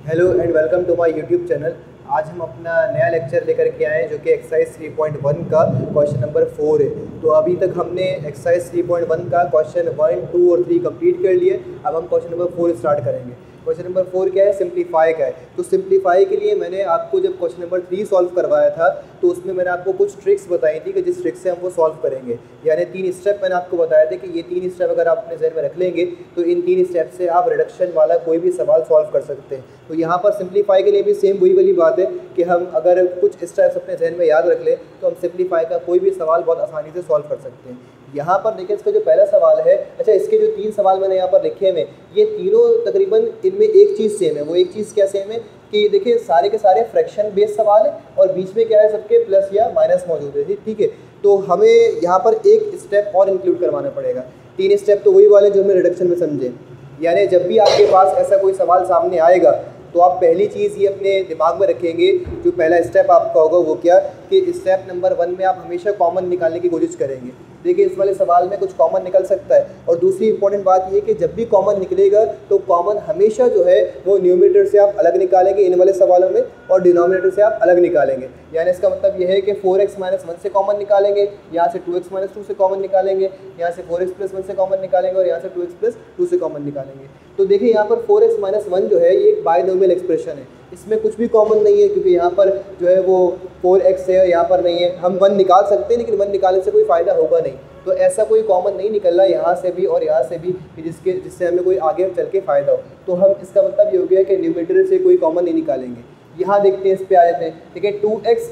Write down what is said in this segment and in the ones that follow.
Hello and welcome to my YouTube channel. आज हम अपना नया लेक्चर लेकर के आए हैं जो कि एक्सरसाइज 3.1 का क्वेश्चन नंबर 4 है। तो अभी तक हमने एक्सरसाइज 3.1 का क्वेश्चन 1, 2 और 3 कंप्लीट कर लिए। अब हम क्वेश्चन नंबर 4 स्टार्ट करेंगे। क्वेश्चन नंबर 4 क्या है? सिंप्लीफाई का है। तो सिंप्लीफाई के लिए मैंने आपको जब क्वेश्चन नंबर 3 सॉल्व करवाया था तो उसमें मैंने आपको कुछ ट्रिक्स बताई थी कि जिस ट्रिक से हम वो सॉल्व करेंगे। यानी 3 स्टेप मैंने आपको बताया था कि ये 3 स्टेप अगर आप अपने जहन में रख लेंगे तो इन 3 स्टेप से आप रिडक्शन वाला कोई भी सवाल सॉल्व कर सकते हैं। तो यहाँ पर सिंप्लीफाई के लिए भी सेम वही वाली बात है कि हम अगर कुछ स्टेप्स अपने जहन में याद रख लें तो हम सिंप्लीफाई का कोई भी सवाल बहुत आसानी से सॉल्व कर सकते हैं। यहाँ पर देखिए इसका जो पहला सवाल है, अच्छा इसके जो 3 सवाल मैंने यहाँ पर लिखे हुए, ये तीनों तकरीबन इनमें एक चीज़ सेम है। वो एक चीज़ क्या सेम है कि देखिए सारे के सारे फ्रैक्शन बेस्ड सवाल है और बीच में क्या है, सबके प्लस या माइनस मौजूद है। ठीक है, तो हमें यहाँ पर एक स्टेप और इंक्लूड करवाना पड़ेगा। 3 स्टेप तो वही वाले जो हमने रिडक्शन में समझे। यानी जब भी आपके पास ऐसा कोई सवाल सामने आएगा तो आप पहली चीज़ ये अपने दिमाग में रखेंगे, जो पहला स्टेप आपका होगा वो क्या कि स्टेप नंबर 1 में आप हमेशा कॉमन निकालने की कोशिश करेंगे। देखिए इस वाले सवाल में कुछ कॉमन निकल सकता है। और दूसरी इंपॉर्टेंट बात ये कि जब भी कॉमन निकलेगा तो कॉमन हमेशा जो है वो न्यूमरेटर से आप अलग निकालेंगे इन वाले सवालों में, और डिनोमिनेटर से आप अलग निकालेंगे। यानी इसका मतलब ये है कि 4x - 1 से कॉमन निकालेंगे, यहाँ से 2x - 2 से कॉमन निकालेंगे, यहाँ से 4x + 1 से कॉमन निकालेंगे और यहाँ से 2x + 2 से कॉमन निकालेंगे। तो देखिए यहाँ पर 4x - 1 जो है ये एक बायनोमियल एक्सप्रेशन है, इसमें कुछ भी कॉमन नहीं है क्योंकि यहाँ पर जो है वो 4x है, यहाँ पर नहीं है। हम 1 निकाल सकते हैं लेकिन 1 निकालने से कोई फ़ायदा होगा नहीं। तो ऐसा कोई कॉमन नहीं निकल रहा यहाँ से भी और यहाँ से भी जिससे हमें कोई आगे चल के फ़ायदा हो। तो हम इसका मतलब ये हो गया कि न्यूमरेटर से कोई कॉमन नहीं निकालेंगे। यहाँ देखते हैं, इस पे आ जाते हैं। ठीक है, 2x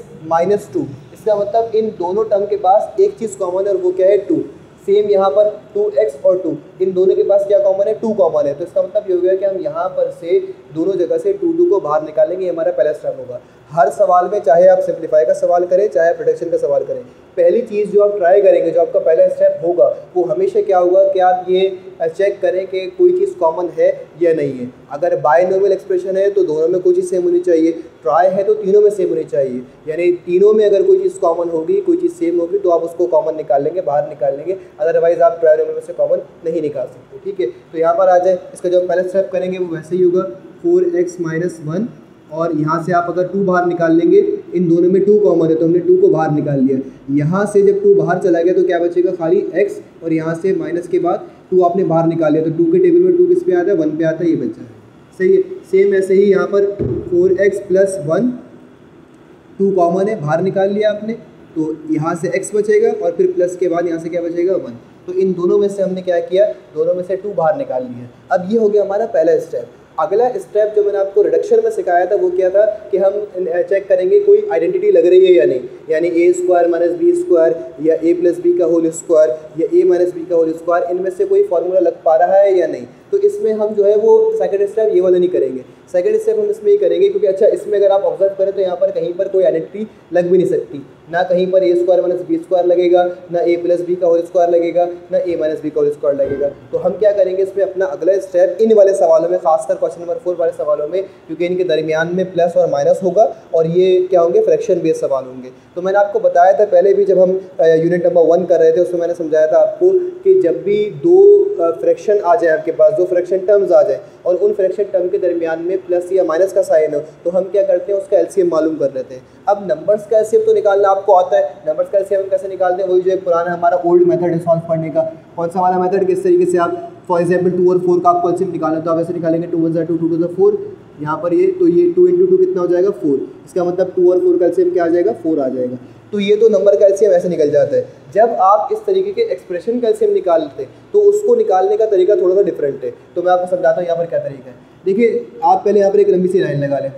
- 2, इसका मतलब इन दोनों टर्म के पास एक चीज़ कॉमन है और वो क्या है, 2। सेम यहाँ पर 2x और 2, इन दोनों के पास क्या कॉमन है, 2 कॉमन है। तो इसका मतलब ये हो गया कि हम यहाँ पर से दोनों जगह से 2 को बाहर निकालेंगे। ये हमारा पहला स्टेप होगा। हर सवाल में, चाहे आप सिंप्लीफाई का सवाल करें चाहे आप रिडक्शन का सवाल करें, पहली चीज़ जो आप ट्राई करेंगे, जो आपका पहला स्टेप होगा, वो हमेशा क्या होगा कि आप ये चेक करें कि कोई चीज़ कॉमन है या नहीं है। अगर बायनोमियल एक्सप्रेशन है तो दोनों में कोई चीज़ सेम होनी चाहिए, ट्राई है तो तीनों में सेम होनी चाहिए। यानी तीनों में अगर कोई चीज़ कॉमन होगी, कोई चीज़ सेम होगी तो आप उसको कॉमन निकाल लेंगे, बाहर निकाल लेंगे। अदरवाइज आप ट्रायनोमियल में से कॉमन नहीं निकाल सकते। ठीक है, तो यहाँ पर आ जाए, इसका जो पहला स्टेप करेंगे वो वैसे ही होगा, 4x - 1, और यहाँ से आप अगर 2 बाहर निकाल लेंगे, इन दोनों में 2 कॉमन है तो हमने 2 को बाहर निकाल लिया। यहाँ से जब 2 बाहर चला गया तो क्या बचेगा, खाली x, और यहाँ से माइनस के बाद 2 आपने बाहर निकाल लिया तो 2 के टेबल में 2 किस पे आता है, 1 पे आता है, ये बचा है। सही है। सेम ऐसे ही यहाँ पर 4x + 1, 2 कॉमन है, बाहर निकाल लिया आपने, तो यहाँ से x बचेगा और फिर प्लस के बाद यहाँ से क्या बचेगा, 1। तो इन दोनों में से हमने क्या किया, दोनों में से 2 बाहर निकाल लिया। अब ये हो गया हमारा पहला स्टेप। अगला स्टेप जो मैंने आपको रिडक्शन में सिखाया था वो क्या था कि हम चेक करेंगे कोई आइडेंटिटी लग रही है या नहीं। यानी a² - b² या a + b का होल स्क्वायर या a - b का होल स्क्वायर, इनमें से कोई फार्मूला लग पा रहा है या नहीं। तो इसमें हम जो है वो सेकंड स्टेप ये वाला नहीं करेंगे। सेकंड स्टेप हम इसमें ही करेंगे क्योंकि अच्छा इसमें अगर आप ऑब्जर्व करें तो यहाँ पर कहीं पर कोई आइडेंटिटी लग भी नहीं सकती। ना कहीं पर a² - b² लगेगा, ना a + b का होल स्क्वायर लगेगा, ना a - b का होल स्क्वायर लगेगा। तो हम क्या करेंगे इसमें, अपना अगला स्टेप इन वाले सवालों में, खासकर क्वेश्चन नंबर 4 वाले सवालों में, क्योंकि इनके दरमियान में प्लस और माइनस होगा और ये क्या होंगे, फ्रैक्शन बेस्ड सवाल होंगे। तो मैंने आपको बताया था पहले भी जब हम यूनिट नंबर 1 कर रहे थे, उसमें मैंने समझाया था आपको कि जब भी 2 फ्रैक्शन आ जाए आपके पास, 2 फ्रैक्शन टर्म्स आ जाए और उन फ्रैक्शन टर्म के दरमियान में प्लस या माइनस का साइन हो, तो हम क्या करते हैं, उसका एलसीएम मालूम कर लेते हैं। अब नंबर्स का एलसीएम तो निकालना आपको आता है। नंबर्स का एलसीएम कैसे निकालते हैं, वही जो एक पुराना हमारा ओल्ड मेथड है सॉल्व करने का। कौन सा वाला मेथड, किस तरीके से आप फॉर एग्जाम्पल 2 और 4 का आपको एलसीएम निकालना है तो आप ऐसे निकालेंगे, 2 × 2 2 × 4, यहाँ पर ये, तो ये 2 × 2 कितना हो जाएगा, 4। इसका मतलब 2 और 4 का एलसीएम क्या आ जाएगा, 4 आ जाएगा। तो ये तो नंबर का एलसीएम ऐसे निकल जाता है। जब आप इस तरीके के एक्सप्रेशन का एलसीएम निकालते हैं तो उसको निकालने का तरीका थोड़ा सा डिफरेंट है। तो मैं आपको समझाता हूँ यहाँ पर क्या तरीका है। देखिए आप पहले यहाँ पर एक लंबी सी लाइन लगा लें।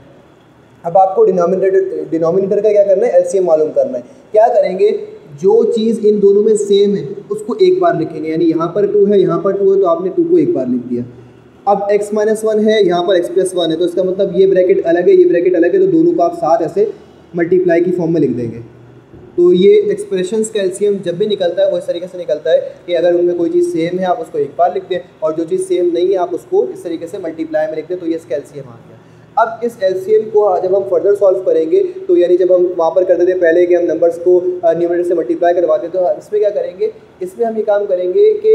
अब आपको डिनोमिनेटर का क्या करना है, एलसीएम मालूम करना है। क्या करेंगे, जो चीज़ इन दोनों में सेम है उसको एक बार लिखेंगे। यानी यहाँ पर 2 है, यहाँ पर 2 है, तो आपने 2 को एक बार लिख दिया। अब x - 1 है, यहाँ पर x + 1 है, तो इसका मतलब ये ब्रैकेट अलग है, ये ब्रैकेट अलग है, तो दोनों को आप साथ ऐसे मल्टीप्लाई की फॉर्म में लिख देंगे। तो ये एक्सप्रेशंस का एलसीएम जब भी निकलता है वो इस तरीके से निकलता है कि अगर उनमें कोई चीज़ सेम है आप उसको एक बार लिख दें और जो चीज़ सेम नहीं है आप उसको इस तरीके से मल्टीप्लाई में लिख दें, तो ये इसका एलसीएम आ गया। अब इस एलसीएम को जब हम फर्दर सॉल्व करेंगे तो यानी जब हम वहाँ पर करते थे पहले कि हम नंबर्स को न्यूमरेटर से मल्टीप्लाई करवाते, तो इसमें क्या करेंगे, इसमें हम ये काम करेंगे कि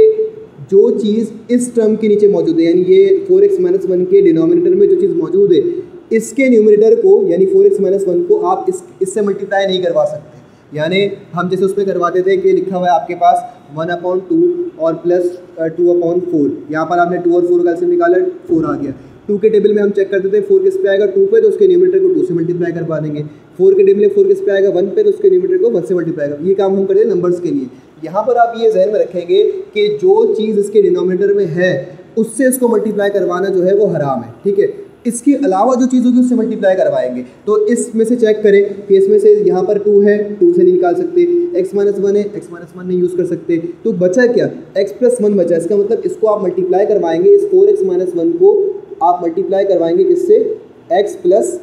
जो चीज़ इस टर्म के नीचे मौजूद है, यानी ये 4x - 1 के डिनोमिनेटर में जो चीज़ मौजूद है इसके न्यूमरेटर को यानी 4x माइनस 1 को आप इससे मल्टीप्लाई नहीं करवा सकते। यानी हम जैसे उसमें करवाते थे कि लिखा हुआ है आपके पास 1/2 और प्लस 2/4, यहाँ पर आपने 2 और 4 का एलसीएम निकाला, 4 आ गया। 2 के टेबल में हम चेक करते थे 4 किस पे आएगा 2 पे, तो उसके न्यूमरेटर को 2 से मल्टीप्लाई करवा देंगे। 4 के टेबल में 4 किस पे आएगा 1 पे, तो उसके न्यूमरेटर को 1 से मल्टीप्लाई कर, ये काम हम करते हैं नंबर्स के लिए। यहाँ पर आप ये जहन में रखेंगे कि जो चीज़ इसके डिनोमिनेटर में है उससे इसको मल्टीप्लाई करवाना जो है वो हराम है, ठीक है। इसके अलावा जो चीज़ होगी उससे मल्टीप्लाई करवाएंगे। तो इसमें से चेक करें कि इसमें से यहाँ पर 2 है, 2 से नहीं निकाल सकते, x माइनस 1 है, x माइनस 1 नहीं यूज़ कर सकते, तो बचा क्या x प्लस 1 बचा। इसका मतलब इसको आप मल्टीप्लाई करवाएंगे, इस 4x माइनस 1 को आप मल्टीप्लाई करवाएंगे किससे, x प्लस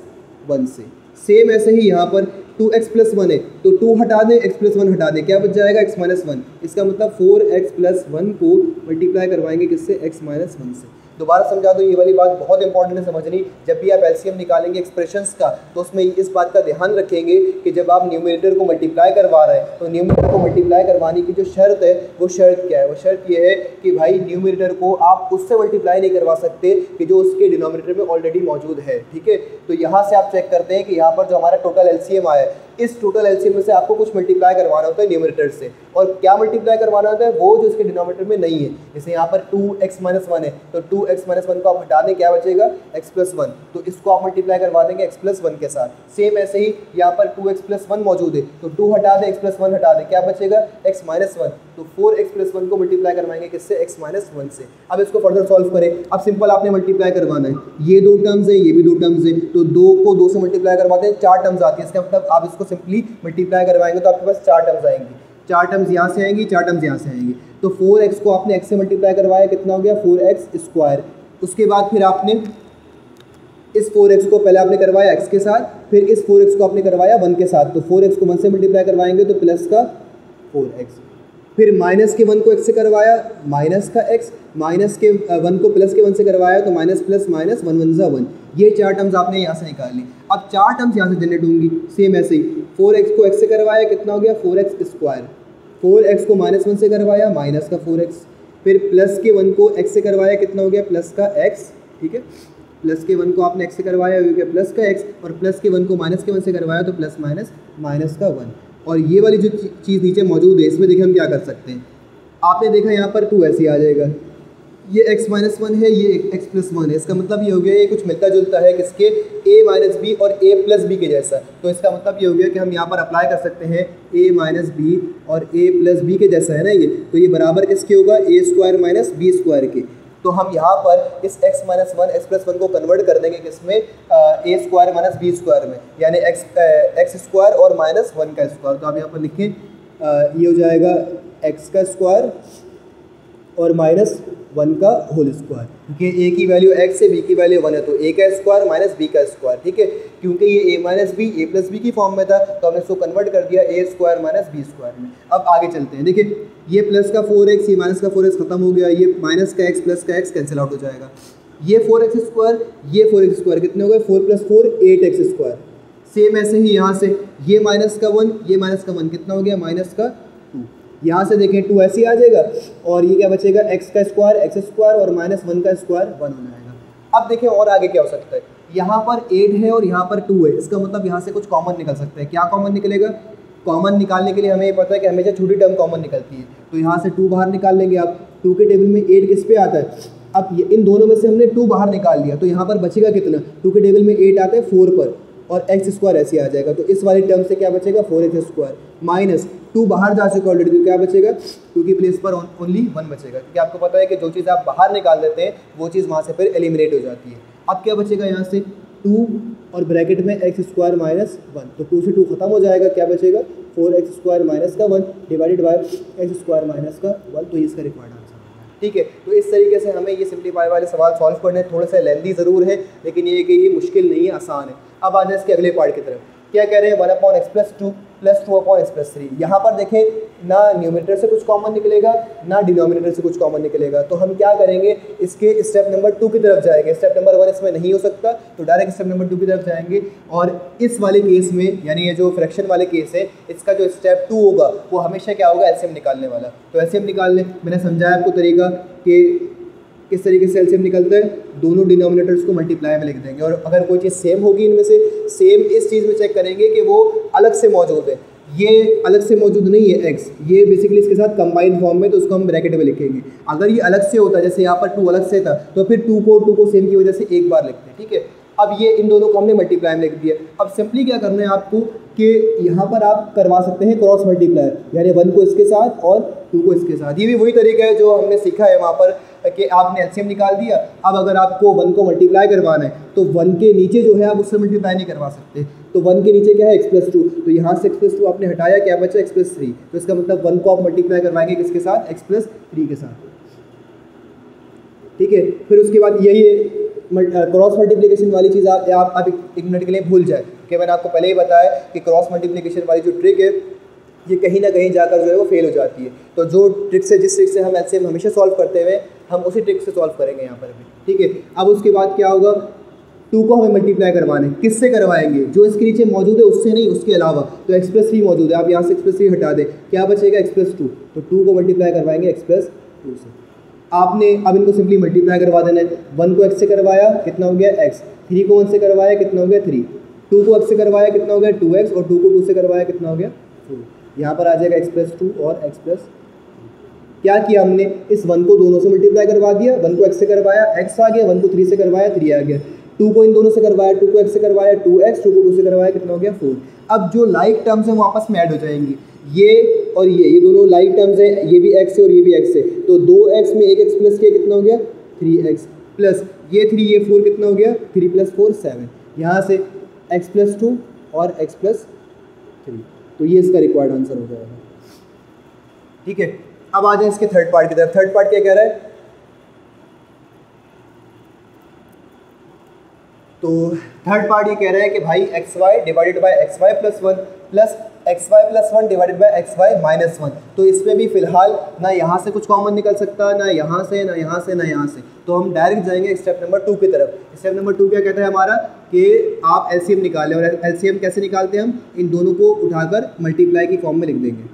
1 से। सेम ऐसे ही यहाँ पर 2x प्लस 1 है, तो 2 हटा दें, x प्लस 1 हटा दें, क्या बच जाएगा x माइनस 1। इसका मतलब 4x प्लस 1 को मल्टीप्लाई करवाएंगे किससे, x माइनस 1 से। दोबारा समझा दो, ये वाली बात बहुत इंपॉर्टेंट है समझनी। जब भी आप एलसीएम निकालेंगे एक्सप्रेशंस का, तो उसमें इस बात का ध्यान रखेंगे कि जब आप न्यूमरेटर को मल्टीप्लाई करवा रहे हैं तो न्यूमरेटर को मल्टीप्लाई करवाने की जो शर्त है वो शर्त क्या है, वो शर्त ये है कि भाई न्यूमरेटर को आप उससे मल्टीप्लाई नहीं करवा सकते कि जो उसके डिनोमिनेटर में ऑलरेडी मौजूद है, ठीक है। तो यहाँ से आप चेक करते हैं कि यहाँ पर जो हमारा टोटल एलसीएम आया है, इस टोटल एलसीएम में से आपको कुछ मल्टीप्लाई करवाना होता है न्यूमरेटर से, और क्या मल्टीप्लाई करवाना होता है, वो जो इसके डिनोमिनेटर में नहीं है। जैसे यहाँ पर 2x माइनस 1 है, तो 2x माइनस 1 को आप हटा दें, क्या बचेगा x प्लस 1, तो इसको आप मल्टीप्लाई करवा देंगे x प्लस 1 के साथ। सेम ऐसे ही यहाँ पर 2x प्लस 1 मौजूद है, तो 2 हटा दें, x प्लस 1 हटा दें, क्या बचेगा x माइनस 1, तो 4x प्लस 1 को मल्टीप्लाई करवाएंगे किससे, x माइनस 1 से। अब इसको फर्दर सॉल्व करें। अब सिंपल आपने मल्टीप्लाई करवाना है, ये 2 टर्म्स है, ये भी 2 टर्म्स है, तो 2 को 2 से मल्टीप्लाई करवाते हैं, 4 टर्म्स आती है। इसका मतलब आप इसको सिंपली मल्टीप्लाई करवाएंगे तो आपके पास 4 टर्म्स आएंगी, 4 टर्म्स यहाँ से आएंगी, 4 टर्म्स यहाँ से आएंगी। तो 4x को आपने x से मल्टीप्लाई करवाया, कितना हो गया 4x स्क्वायर। उसके बाद फिर आपने इस 4x को पहले आपने करवाया x के साथ, फिर इस 4x को आपने करवाया 1 के साथ, तो 4x को 1 से मल्टीप्लाई करवाएंगे तो प्लस का 4x, फिर माइनस के 1 को x से करवाया, माइनस का x, माइनस के 1 को प्लस के 1 से करवाया, तो माइनस प्लस माइनस 1 1 ज़ा 1। ये 4 टर्म्स आपने यहाँ से निकाल ली। अब 4 टर्म्स यहाँ से जनरेट होंगी। सेम ऐसे ही 4x को x से करवाया, कितना हो गया 4x स्क्वायर, 4x को माइनस 1 से करवाया, माइनस का 4x, फिर प्लस के 1 को x से करवाया, कितना हो गया प्लस का x, ठीक है। प्लस के 1 को आपने x से करवाया, हो गया प्लस का x, और प्लस के 1 को माइनस के 1 से करवाया, तो प्लस माइनस माइनस का 1। और ये वाली जो चीज़ नीचे मौजूद है, इसमें देखिए हम क्या कर सकते हैं। आपने देखा यहाँ पर 2 ऐसे आ जाएगा, ये x माइनस 1 है, ये x प्लस 1 है। इसका मतलब ये हो गया, ये कुछ मिलता जुलता है किसके, a माइनस बी और a प्लस बी के जैसा। तो इसका मतलब ये हो गया कि हम यहाँ पर अप्लाई कर सकते हैं a माइनस बी और a प्लस बी के जैसा है ना ये, तो ये बराबर किसके होगा, a square minus B square के। तो हम यहाँ पर इस x माइनस 1 x प्लस 1 को कन्वर्ट कर देंगे किसमें, a square minus B square में, यानी x स्क्वायर और माइनस 1 का स्क्वायर। तो आप यहाँ पर लिखें, ये हो जाएगा x का स्क्वायर और माइनस 1 का होल स्क्वायर, क्योंकि a की वैल्यू x है, b की वैल्यू 1 है, तो a का स्क्वायर माइनस b का स्क्वायर, ठीक है। क्योंकि ये a minus B a plus B की फॉर्म में था, तो हमने इसको कन्वर्ट कर दिया a square minus B square में। अब आगे चलते हैं, देखिए ये प्लस का 4x, ये माइनस का 4x खत्म हो गया, ये माइनस का x प्लस का x कैंसिल आउट हो जाएगा, ये 4x स्क्वायर, ये 4x स्क्वायर, कितने हो गए 4 प्लस 4 8x स्क्वायर। सेम ऐसे ही यहाँ से ये माइनस का 1, ये माइनस का 1, कितना हो गया माइनस का 2। यहाँ से देखें 2 ऐसे ही आ जाएगा, और ये क्या बचेगा x का स्क्वायर, x स्क्वायर और माइनस 1 का स्क्वायर 1 हो जाएगा। अब देखें और आगे क्या हो सकता है, यहाँ पर 8 है और यहाँ पर 2 है, इसका मतलब यहाँ से कुछ कॉमन निकल सकता है। क्या कॉमन निकलेगा, कॉमन निकालने के लिए हमें ये पता है कि हमेशा छोटी टर्म कॉमन निकलती है, तो यहाँ से 2 बाहर निकाल लेंगे आप। 2 के टेबल में 8 किस पे आता है, अब इन दोनों में से हमने 2 बाहर निकाल लिया, तो यहाँ पर बचेगा कितना, 2 के टेबल में 8 आता है 4 पर, और x स्क्वायर ऐसे आ जाएगा, तो इस वाली टर्म से क्या बचेगा 4x स्क्वायर माइनस 2 बाहर जा चुका ऑलरेडी, तो क्या बचेगा 2 की प्लेस पर ओनली 1 बचेगा, क्योंकि आपको पता है कि जो चीज़ आप बाहर निकाल देते हैं वो चीज़ वहाँ से फिर एलिमिनेट हो जाती है। अब क्या बचेगा यहाँ से 2 और ब्रैकेट में x स्क्वायर माइनस 1, तो 2 से 2 खत्म हो जाएगा, क्या बचेगा 4x स्क्वायर माइनस का 1 divided bye x square minus का 1, तो ये इसका रिक्वायर्ड आंसर है, ठीक है। तो इस तरीके से हमें ये सिंप्लीफाई वाले सवाल सॉल्व करने, थोड़े से लेंथी ज़रूर है, लेकिन ये कि ये मुश्किल नहीं है, आसान है। अब आ जाए इसके अगले पार्ट की तरफ, क्या कह रहे हैं 1/x plus 2 plus 2/x plus 3। यहाँ पर देखें ना न्यूमरेटर से कुछ कॉमन निकलेगा ना डिनोमिनेटर से कुछ कॉमन निकलेगा, तो हम क्या करेंगे, इसके स्टेप नंबर 2 की तरफ जाएंगे। स्टेप नंबर 1 इसमें नहीं हो सकता, तो डायरेक्ट स्टेप नंबर 2 की तरफ जाएंगे, और इस वाले केस में यानी ये जो फ्रैक्शन वाले केस है, इसका जो स्टेप 2 होगा वो हमेशा क्या होगा, एलसीएम निकालने वाला। तो एलसीएम निकालने मैंने समझाया आपको तरीका कि किस तरीके से एलसीएम निकलता है, दोनों डिनोमिनेटर्स को मल्टीप्लाई में लिख देंगे, और अगर कोई चीज़ सेम होगी इनमें से, सेम इस चीज़ में चेक करेंगे कि वो अलग से मौजूद है। ये अलग से मौजूद नहीं है x, ये बेसिकली इसके साथ कंबाइंड फॉर्म में, तो उसको हम ब्रैकेट में लिखेंगे। अगर ये अलग से होता, जैसे यहाँ पर 2 अलग से था, तो फिर 2 को सेम की वजह से एक बार लिखते हैं, ठीक है। अब ये इन दोनों को हमने मल्टीप्लाई में लिख दिया। अब सिंपली क्या करना है आपको कि यहाँ पर आप करवा सकते हैं क्रॉस मल्टीप्लाई, यानी 1 को इसके साथ और 2 को इसके साथ। ये भी वही तरीका है जो हमने सीखा है वहाँ पर कि आपने एलसीएम निकाल दिया। अब अगर आपको 1 को मल्टीप्लाई करवाना है तो 1 के नीचे जो है आप उससे मल्टीप्लाई नहीं करवा सकते, तो 1 के नीचे क्या है x+2, तो यहाँ से x+2 आपने हटाया, क्या बचा x+3, तो इसका मतलब 1 को आप मल्टीप्लाई करवाएंगे किसके साथ, x+3 के साथ, ठीक है। फिर उसके बाद यही क्रॉस मल्टीप्लिकेशन वाली चीज़ आप एक मिनट के लिए भूल जाए, कि मैंने आपको पहले ही बताया कि क्रॉस मल्टीप्लिकेशन वाली जो ट्रिक है ये कहीं ना कहीं जाकर जो है वो फेल हो जाती है। तो जो ट्रिक से, जिस ट्रिक से हम एलसीएम हमेशा सॉल्व करते हुए, हम उसी ट्रिक से सॉल्व करेंगे यहाँ पर भी, ठीक है। अब उसके बाद क्या होगा, 2 को हमें मल्टीप्लाई करवाने, किससे करवाएंगे, जो इसके नीचे मौजूद है उससे नहीं, उसके अलावा। तो x+3 मौजूद है, आप यहाँ से x+3 हटा दें, क्या बचेगा x+2, तो 2 को मल्टीप्लाई करवाएंगे x+2 से। आपने अब इनको सिंपली मल्टीप्लाई करवा देना है। 1 को x से करवाया, कितना हो गया x, 3 को 1 से करवाया, कितना हो गया 3, 2 को x से करवाया, कितना हो गया 2x, और 2 को 2 से करवाया, कितना हो गया 4। यहाँ पर आ जाएगा x+2 और x+, क्या किया हमने, इस 1 को दोनों से मल्टीप्लाई करवा दिया, 1 को x से करवाया x आ गया, 1 को 3 से करवाया 3 आ गया, 2 को इन दोनों से करवाया, 2 को x से करवाया 2x, 2 को 2 से करवाया, कितना हो गया 4। अब जो लाइक टर्म्स हैं वो आपस में ऐड हो जाएंगी, ये और ये दोनों लाइक टर्म्स हैं, ये भी x है और ये भी x है, तो 2x में एक x प्लस किया, कितना हो गया 3x, प्लस ये 3 ये 4, कितना हो गया 3 + 4 7, यहाँ से x+2 और x+3, तो ये इसका रिक्वायर्ड आंसर हो जाएगा, ठीक है। अब आ जाए इसके थर्ड पार्ट की तरफ। थर्ड पार्ट क्या कह रहा है, तो थर्ड पार्ट ये कह रहा है कि भाई xy divided by xy + 1 plus xy + 1 divided bye xy - 1। तो इसमें भी फिलहाल ना यहाँ से कुछ कॉमन निकल सकता, ना यहाँ से, ना यहाँ से, ना यहाँ से, तो हम डायरेक्ट जाएंगे स्टेप नंबर 2 की तरफ। स्टेप नंबर 2 क्या कहता है हमारा, कि आप एलसीएम निकालें, और एलसीएम कैसे निकालते हैं, हम इन दोनों को उठाकर मल्टीप्लाई की फॉर्म में लिख देंगे।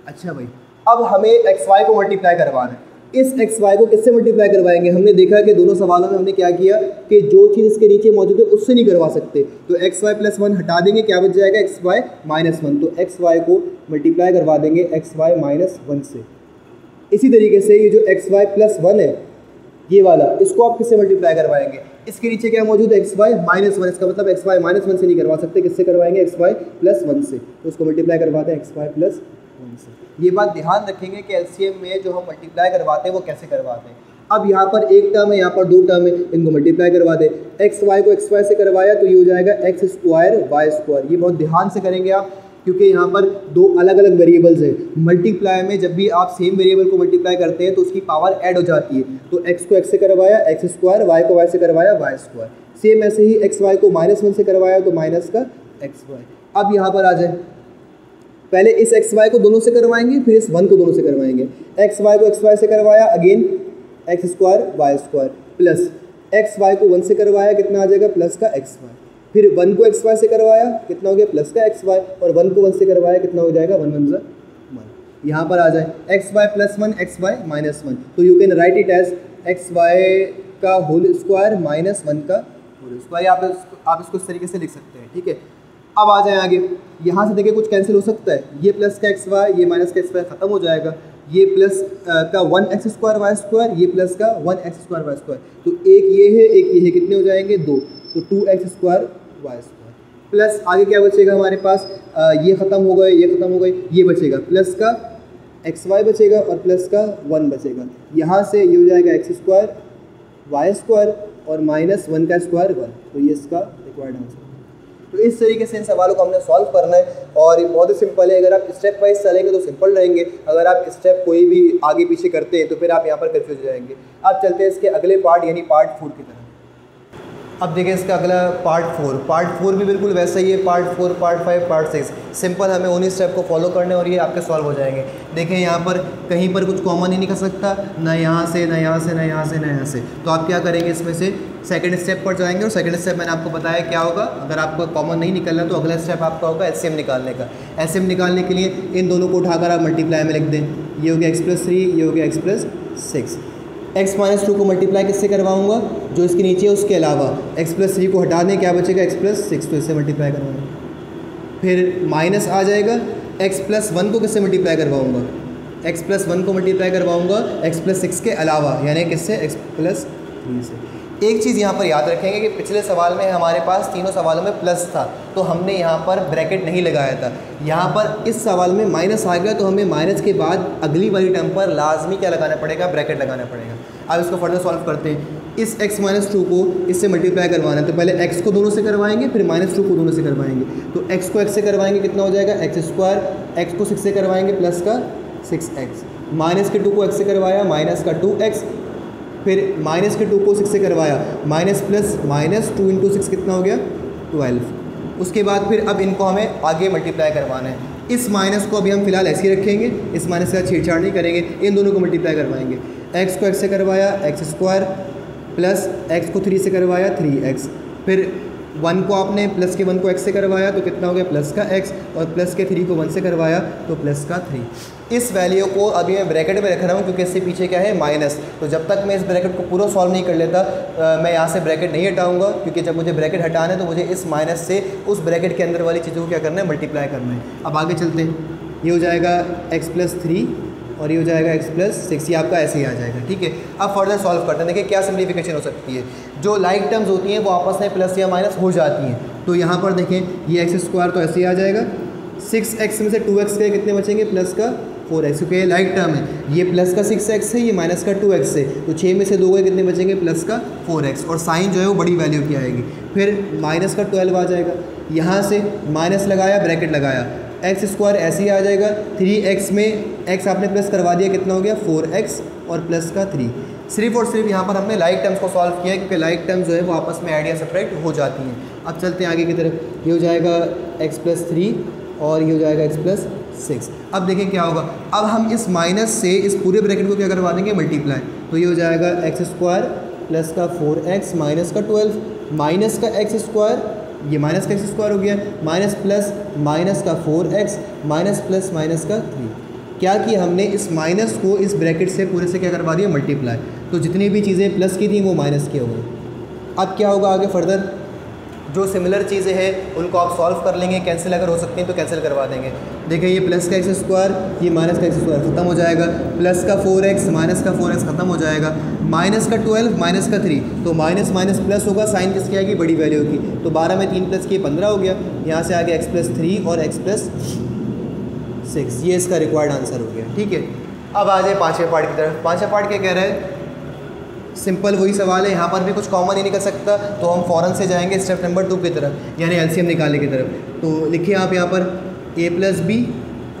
अच्छा भाई, अब हमें xy को मल्टीप्लाई करवाना है। इस xy को किससे मल्टीप्लाई करवाएंगे, हमने देखा कि दोनों सवालों में हमने क्या किया कि जो चीज़ इसके नीचे मौजूद है उससे नहीं करवा सकते, तो xy + 1 हटा देंगे, क्या बच जाएगा xy - 1, तो xy को मल्टीप्लाई करवा देंगे xy - 1 से। इसी तरीके से ये जो xy + 1 है, ये वाला, इसको आप किससे मल्टीप्लाई करवाएंगे, इसके नीचे क्या मौजूद है xy - 1, इसका मतलब xy - 1 से नहीं करवा सकते, किससे करवाएंगे xy + 1 से, तो उसको मल्टीप्लाई करवाते हैं xy + 1 से। ये बात ध्यान रखेंगे कि एलसीएम में जो हम मल्टीप्लाई करवाते हैं वो कैसे करवाते हैं। अब यहाँ पर एक टर्म है, यहाँ पर 2 टर्म है, इनको मल्टीप्लाई करवा दें। xy को xy से करवाया तो ये हो जाएगा x² y²। ये बहुत ध्यान से करेंगे आप, क्योंकि यहाँ पर 2 अलग अलग वेरिएबल्स हैं। मल्टीप्लाई में जब भी आप सेम वेरिएबल को मल्टीप्लाई करते हैं तो उसकी पावर ऐड हो जाती है, तो x को x से करवाया x², y को y से करवाया y²। सेम ऐसे ही xy को -1 से करवाया तो माइनस का xy। अब यहाँ पर आ जाए, पहले इस xy को दोनों से करवाएंगे, फिर इस 1 को दोनों से करवाएंगे। xy को xy से करवाया, again x² y² plus xy को 1 से करवाया, कितना आ जाएगा प्लस का xy, फिर 1 को xy से करवाया, कितना हो गया प्लस का xy, और 1 को 1 से करवाया, कितना हो जाएगा 1 1 1। यहाँ पर आ जाए xy + 1 xy - 1, तो you can write it as xy का होल स्क्वायर - 1 का होल स्क्वायर, आप इसको इस तरीके से लिख सकते हैं, ठीक है। अब आ जाए आगे, यहाँ से देखिए कुछ कैंसिल हो सकता है, ये प्लस का xy, ये माइनस का xy खत्म हो जाएगा, ये प्लस का 1x² y², ये प्लस का 1x² y², तो एक ये है एक ये है, कितने हो जाएंगे 2, तो 2x² y²। प्लस आगे क्या बचेगा हमारे पास, ये ख़त्म हो गए, ये ख़त्म हो गए, ये बचेगा प्लस का xy बचेगा और प्लस का 1 बचेगा। यहाँ से ये हो जाएगा x² y² और -1 का स्क्वायर 1, तो ये इसका रिक्वायर्ड आंसर। तो इस तरीके से इन सवालों को हमने सॉल्व करना है, और ये बहुत ही सिंपल है। अगर आप स्टेप वाइज चलेंगे तो सिंपल रहेंगे, अगर आप स्टेप कोई भी आगे पीछे करते हैं तो फिर आप यहाँ पर कंफ्यूज हो जाएंगे। अब चलते हैं इसके अगले पार्ट यानी पार्ट 4 की तरफ। अब देखिए इसका अगला पार्ट 4। पार्ट 4 भी बिल्कुल वैसा ही है, पार्ट 4, पार्ट 5, पार्ट 6। सिंपल हमें उन्हीं स्टेप को फॉलो करने और ये आपके सॉल्व हो जाएंगे। देखें यहाँ पर कहीं पर कुछ कॉमन ही नहीं कर सकता, ना यहाँ से, ना यहाँ से, ना यहाँ से, ना यहाँ से। तो आप क्या करेंगे, इसमें से सेकंड स्टेप पर जाएंगे, और सेकंड स्टेप मैंने आपको बताया क्या होगा। अगर आपको कॉमन नहीं निकलना तो अगला स्टेप आपका होगा एलसीएम निकालने का। एलसीएम निकालने के लिए इन दोनों को उठाकर आप मल्टीप्लाई में लिख दें। ये हो गया x+3, ये हो गया x+6। एक्स माइनस 2 को मल्टीप्लाई किससे करवाऊंगा, जो इसके नीचे है उसके अलावा। एक्स प्लस 3 को हटा दें, क्या बचेगा, एक्स प्लस 6, तो इससे मल्टीप्लाई करवाऊंगा। फिर माइनस आ जाएगा, एक्स प्लस 1 को किससे मल्टीप्लाई करवाऊंगा, एक्स प्लस 1 को मल्टीप्लाई करवाऊंगा एक्स प्लस 6 के अलावा, यानी किससे, एक्स प्लस 3 से। एक चीज़ यहाँ पर याद रखेंगे कि पिछले सवाल में हमारे पास तीनों सवालों में प्लस था, तो हमने यहाँ पर ब्रैकेट नहीं लगाया था। यहाँ पर इस सवाल में माइनस आ गया, तो हमें माइनस के बाद अगली वाली टर्म पर लाजमी क्या लगाना पड़ेगा, ब्रैकेट लगाना पड़ेगा। अब इसको फर्दर सॉल्व करते हैं। इस x माइनस 2 को इससे मल्टीप्लाई करवाना है, तो पहले x को दोनों से करवाएंगे, फिर माइनस 2 को दोनों से करवाएंगे। तो x को x से करवाएंगे, कितना हो जाएगा, एक्स स्क्वायर, x को 6 से करवाएंगे प्लस का 6x, माइनस के 2 को x से करवाया माइनस का 2x, फिर माइनस के 2 को 6 से करवाया माइनस प्लस माइनस 2 इंटू 6 कितना हो गया, 12। उसके बाद फिर अब इनको हमें आगे मल्टीप्लाई करवाना है। इस माइनस को अभी हम फिलहाल ऐसे ही रखेंगे, इस माइनस का छेड़छाड़ नहीं करेंगे, इन दोनों को मल्टीप्लाई करवाएंगे। x को x से करवाया एक्स स्क्वायर, प्लस x को 3 से करवाया 3x, फिर 1 को आपने प्लस के 1 को x से करवाया तो कितना हो गया, प्लस का x, और प्लस के 3 को 1 से करवाया तो प्लस का 3। इस वैल्यू को अभी मैं ब्रैकेट में रख रहा हूँ क्योंकि इससे पीछे क्या है, माइनस। तो जब तक मैं इस ब्रैकेट को पूरा सॉल्व नहीं कर लेता मैं यहाँ से ब्रैकेट नहीं हटाऊंगा, क्योंकि जब मुझे ब्रैकेट हटाना है तो मुझे इस माइनस से उस ब्रैकेट के अंदर वाली चीज़ों को क्या करना है, मल्टीप्लाई करना है। अब आगे चलते हैं। ये हो जाएगा x प्लस 3 और ये हो जाएगा x प्लस 6, ये आपका ऐसे ही आ जाएगा, ठीक है। अब फर्दर सॉल्व करते हैं। देखिए क्या सिम्प्लीफिकेशन हो सकती है, जो लाइक टर्म्स होती हैं वो आपस में प्लस या माइनस हो जाती हैं। तो यहाँ पर देखें ये एक्स स्क्वायर तो ऐसे ही आ जाएगा, 6x में से 2x के कितने बचेंगे, प्लस का 4x, क्योंकि ये लाइक टर्म है। ये प्लस का 6x है, ये माइनस का 2x है, तो 6 में से 2 के कितने बचेंगे, प्लस का 4x, और साइन जो है वो बड़ी वैल्यू की आएगी। फिर माइनस का 12 आ जाएगा, यहाँ से माइनस लगाया, ब्रैकेट लगाया, एक्स स्क्वायर ऐसे ही आ जाएगा, 3x में x आपने प्लस करवा दिया, कितना हो गया 4x और प्लस का 3। सिर्फ और सिर्फ यहाँ पर हमने लाइक टर्म्स को सॉल्व किया क्योंकि लाइक टर्म्स जो है वो आपस में आइडिया सेपरेट हो जाती हैं। अब चलते हैं आगे की तरफ। ये हो जाएगा x प्लस 3 और ये हो जाएगा x प्लस 6। अब देखें क्या होगा, अब हम इस माइनस से इस पूरे ब्रैकेट को क्या करवा देंगे, मल्टीप्लाई। तो ये हो जाएगा एक्स स्क्वायर प्लस का 4x माइनस का 12 माइनस का एक्स स्क्वायर, ये माइनस का एक्स स्क्वायर हो गया, माइनस प्लस माइनस का 4x माइनस प्लस माइनस का 3। क्या किया हमने, इस माइनस को इस ब्रैकेट से पूरे से क्या करवा दिया, मल्टीप्लाई। तो जितनी भी चीज़ें प्लस की थी वो माइनस की हो गई। अब क्या होगा आगे फर्दर, जो सिमिलर चीज़ें हैं उनको आप सॉल्व कर लेंगे, कैंसिल अगर हो सकती हैं तो कैंसिल करवा देंगे। देखिए ये प्लस का एक्स स्क्वायर, ये माइनस का एक्स स्क्वायर खत्म हो जाएगा, प्लस का 4x माइनस का 4x खत्म हो जाएगा, माइनस का 12 माइनस का 3, तो माइनस माइनस प्लस होगा, साइन किसकी आएगी, बड़ी वैल्यू की। तो 12 में 3 प्लस किए 15 हो गया, यहाँ से आगे x प्लस 3 और x प्लस 6, ये इसका रिक्वायर्ड आंसर हो गया, ठीक है। अब आ जाए पाँचवें पार्ट की तरफ। पाँचवें पार्ट क्या कह रहा है, सिंपल वही सवाल है, यहाँ पर भी कुछ कॉमन नहीं निकल सकता, तो हम फ़ौरन से जाएंगे स्टेप नंबर 2 की तरफ, यानी एलसीएम निकालने की तरफ। तो लिखिए आप यहाँ पर a प्लस बी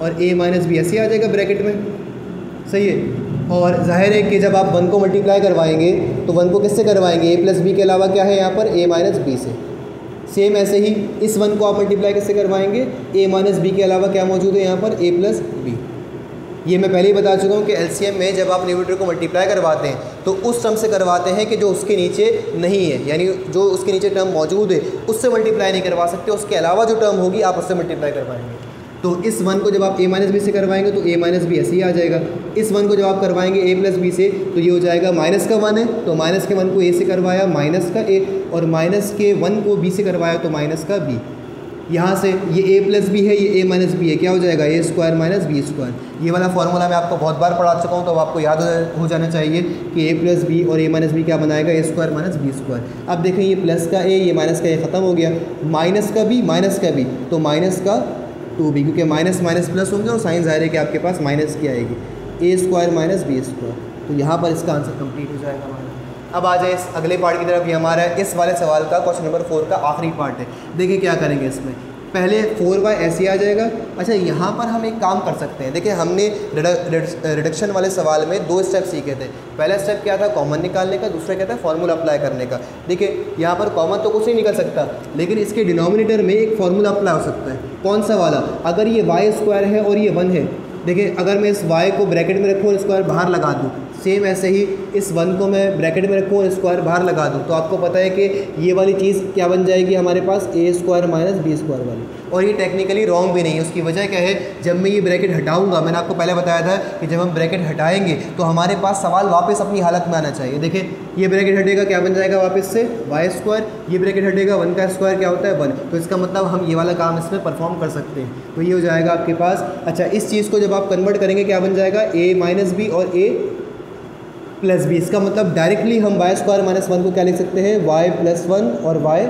और a माइनस बी ऐसे आ जाएगा ब्रैकेट में, सही है। और जाहिर है कि जब आप 1 को मल्टीप्लाई करवाएंगे तो 1 को किससे करवाएंगे, a प्लस बी के अलावा क्या है यहाँ पर, a माइनस बी से। सेम ऐसे ही इस 1 को आप मल्टीप्लाई किससे करवाएंगे, a माइनस बी के अलावा क्या मौजूद है यहाँ पर, a प्लस बी। ये मैं पहले ही बता चुका हूँ कि एलसीएम में जब आप न्यूमरेटर को मल्टीप्लाई करवाते हैं तो उस टर्म से करवाते हैं कि जो उसके नीचे नहीं है, यानी जो उसके नीचे टर्म मौजूद है उससे मल्टीप्लाई नहीं करवा सकते, उसके अलावा जो टर्म होगी आप उससे मल्टीप्लाई करवाएंगे। तो इस 1 को जब आप a माइनस बी से करवाएंगे तो a माइनस बी ऐसे ही आ जाएगा। इस 1 को जब आप करवाएंगे a प्लस बी से तो ये हो जाएगा माइनस का 1 है, तो माइनस के 1 को a से करवाया माइनस का a, और माइनस के 1 को b से करवाया तो माइनस का b। यहाँ से ये a प्लस बी है, ये a माइनस बी है, क्या हो जाएगा, a square minus B square. ये वाला फार्मूला मैं आपको बहुत बार पढ़ा चुका हूँ, तो अब आपको याद हो जाना चाहिए कि a प्लस बी और a माइनस बी क्या बनाएगा, a square minus B square. अब देखें ये प्लस का a, ये माइनस का a ख़त्म हो गया, माइनस का b माइनस का b, तो माइनस का 2b, क्योंकि माइनस माइनस प्लस होंगे और साइन ज़ाहिर है कि आपके पास माइनस की आएगी, a square minus B square. तो यहाँ पर इसका आंसर कंप्लीट हो जाएगा हमारा। अब आ जाए इस अगले पार्ट की तरफ। ये हमारा इस वाले सवाल का क्वेश्चन नंबर 4 का आखिरी पार्ट है। देखिए क्या करेंगे इसमें, पहले 4y ऐसे आ जाएगा। अच्छा यहाँ पर हम एक काम कर सकते हैं, देखिए हमने रिडक्शन वाले सवाल में 2 स्टेप सीखे थे। पहला स्टेप क्या था, कॉमन निकालने का, दूसरा क्या था, फार्मूला अप्लाई करने का। देखिए यहाँ पर कॉमन तो कुछ नहीं निकल सकता, लेकिन इसके डिनोमिनेटर में एक फार्मूला अप्लाई हो सकता है। कौन सा वाला, अगर ये y स्क्वायर है और ये 1 है, देखिए अगर मैं इस y को ब्रैकेट में रखूँ और स्क्वायर बाहर लगा दूँ, सेम ऐसे ही इस 1 को मैं ब्रैकेट में रखूँ और स्क्वायर बाहर लगा दूँ तो आपको पता है कि ये वाली चीज़ क्या बन जाएगी हमारे पास ए स्क्वायर माइनस बी स्क्वायर वाली। और ये टेक्निकली रॉन्ग भी नहीं है। उसकी वजह क्या है, जब मैं ये ब्रैकेट हटाऊंगा, मैंने आपको पहले बताया था कि जब हम ब्रैकेट हटाएंगे तो हमारे पास सवाल वापस अपनी हालत में आना चाहिए। देखिए ये ब्रैकेट हटेगा, क्या बन जाएगा वापस से वाई स्क्वायर, ये ब्रैकेट हटेगा 1 का स्क्वायर क्या होता है 1। तो इसका मतलब हम ये वाला काम इसमें परफॉर्म कर सकते हैं। तो ये हो जाएगा आपके पास। अच्छा, इस चीज़ को जब आप कन्वर्ट करेंगे क्या बन जाएगा ए माइनस बी और ए प्लस बी। इसका मतलब डायरेक्टली हम वाई स्क्वायर माइनस 1 को क्या लिख सकते हैं वाई प्लस 1 और वाई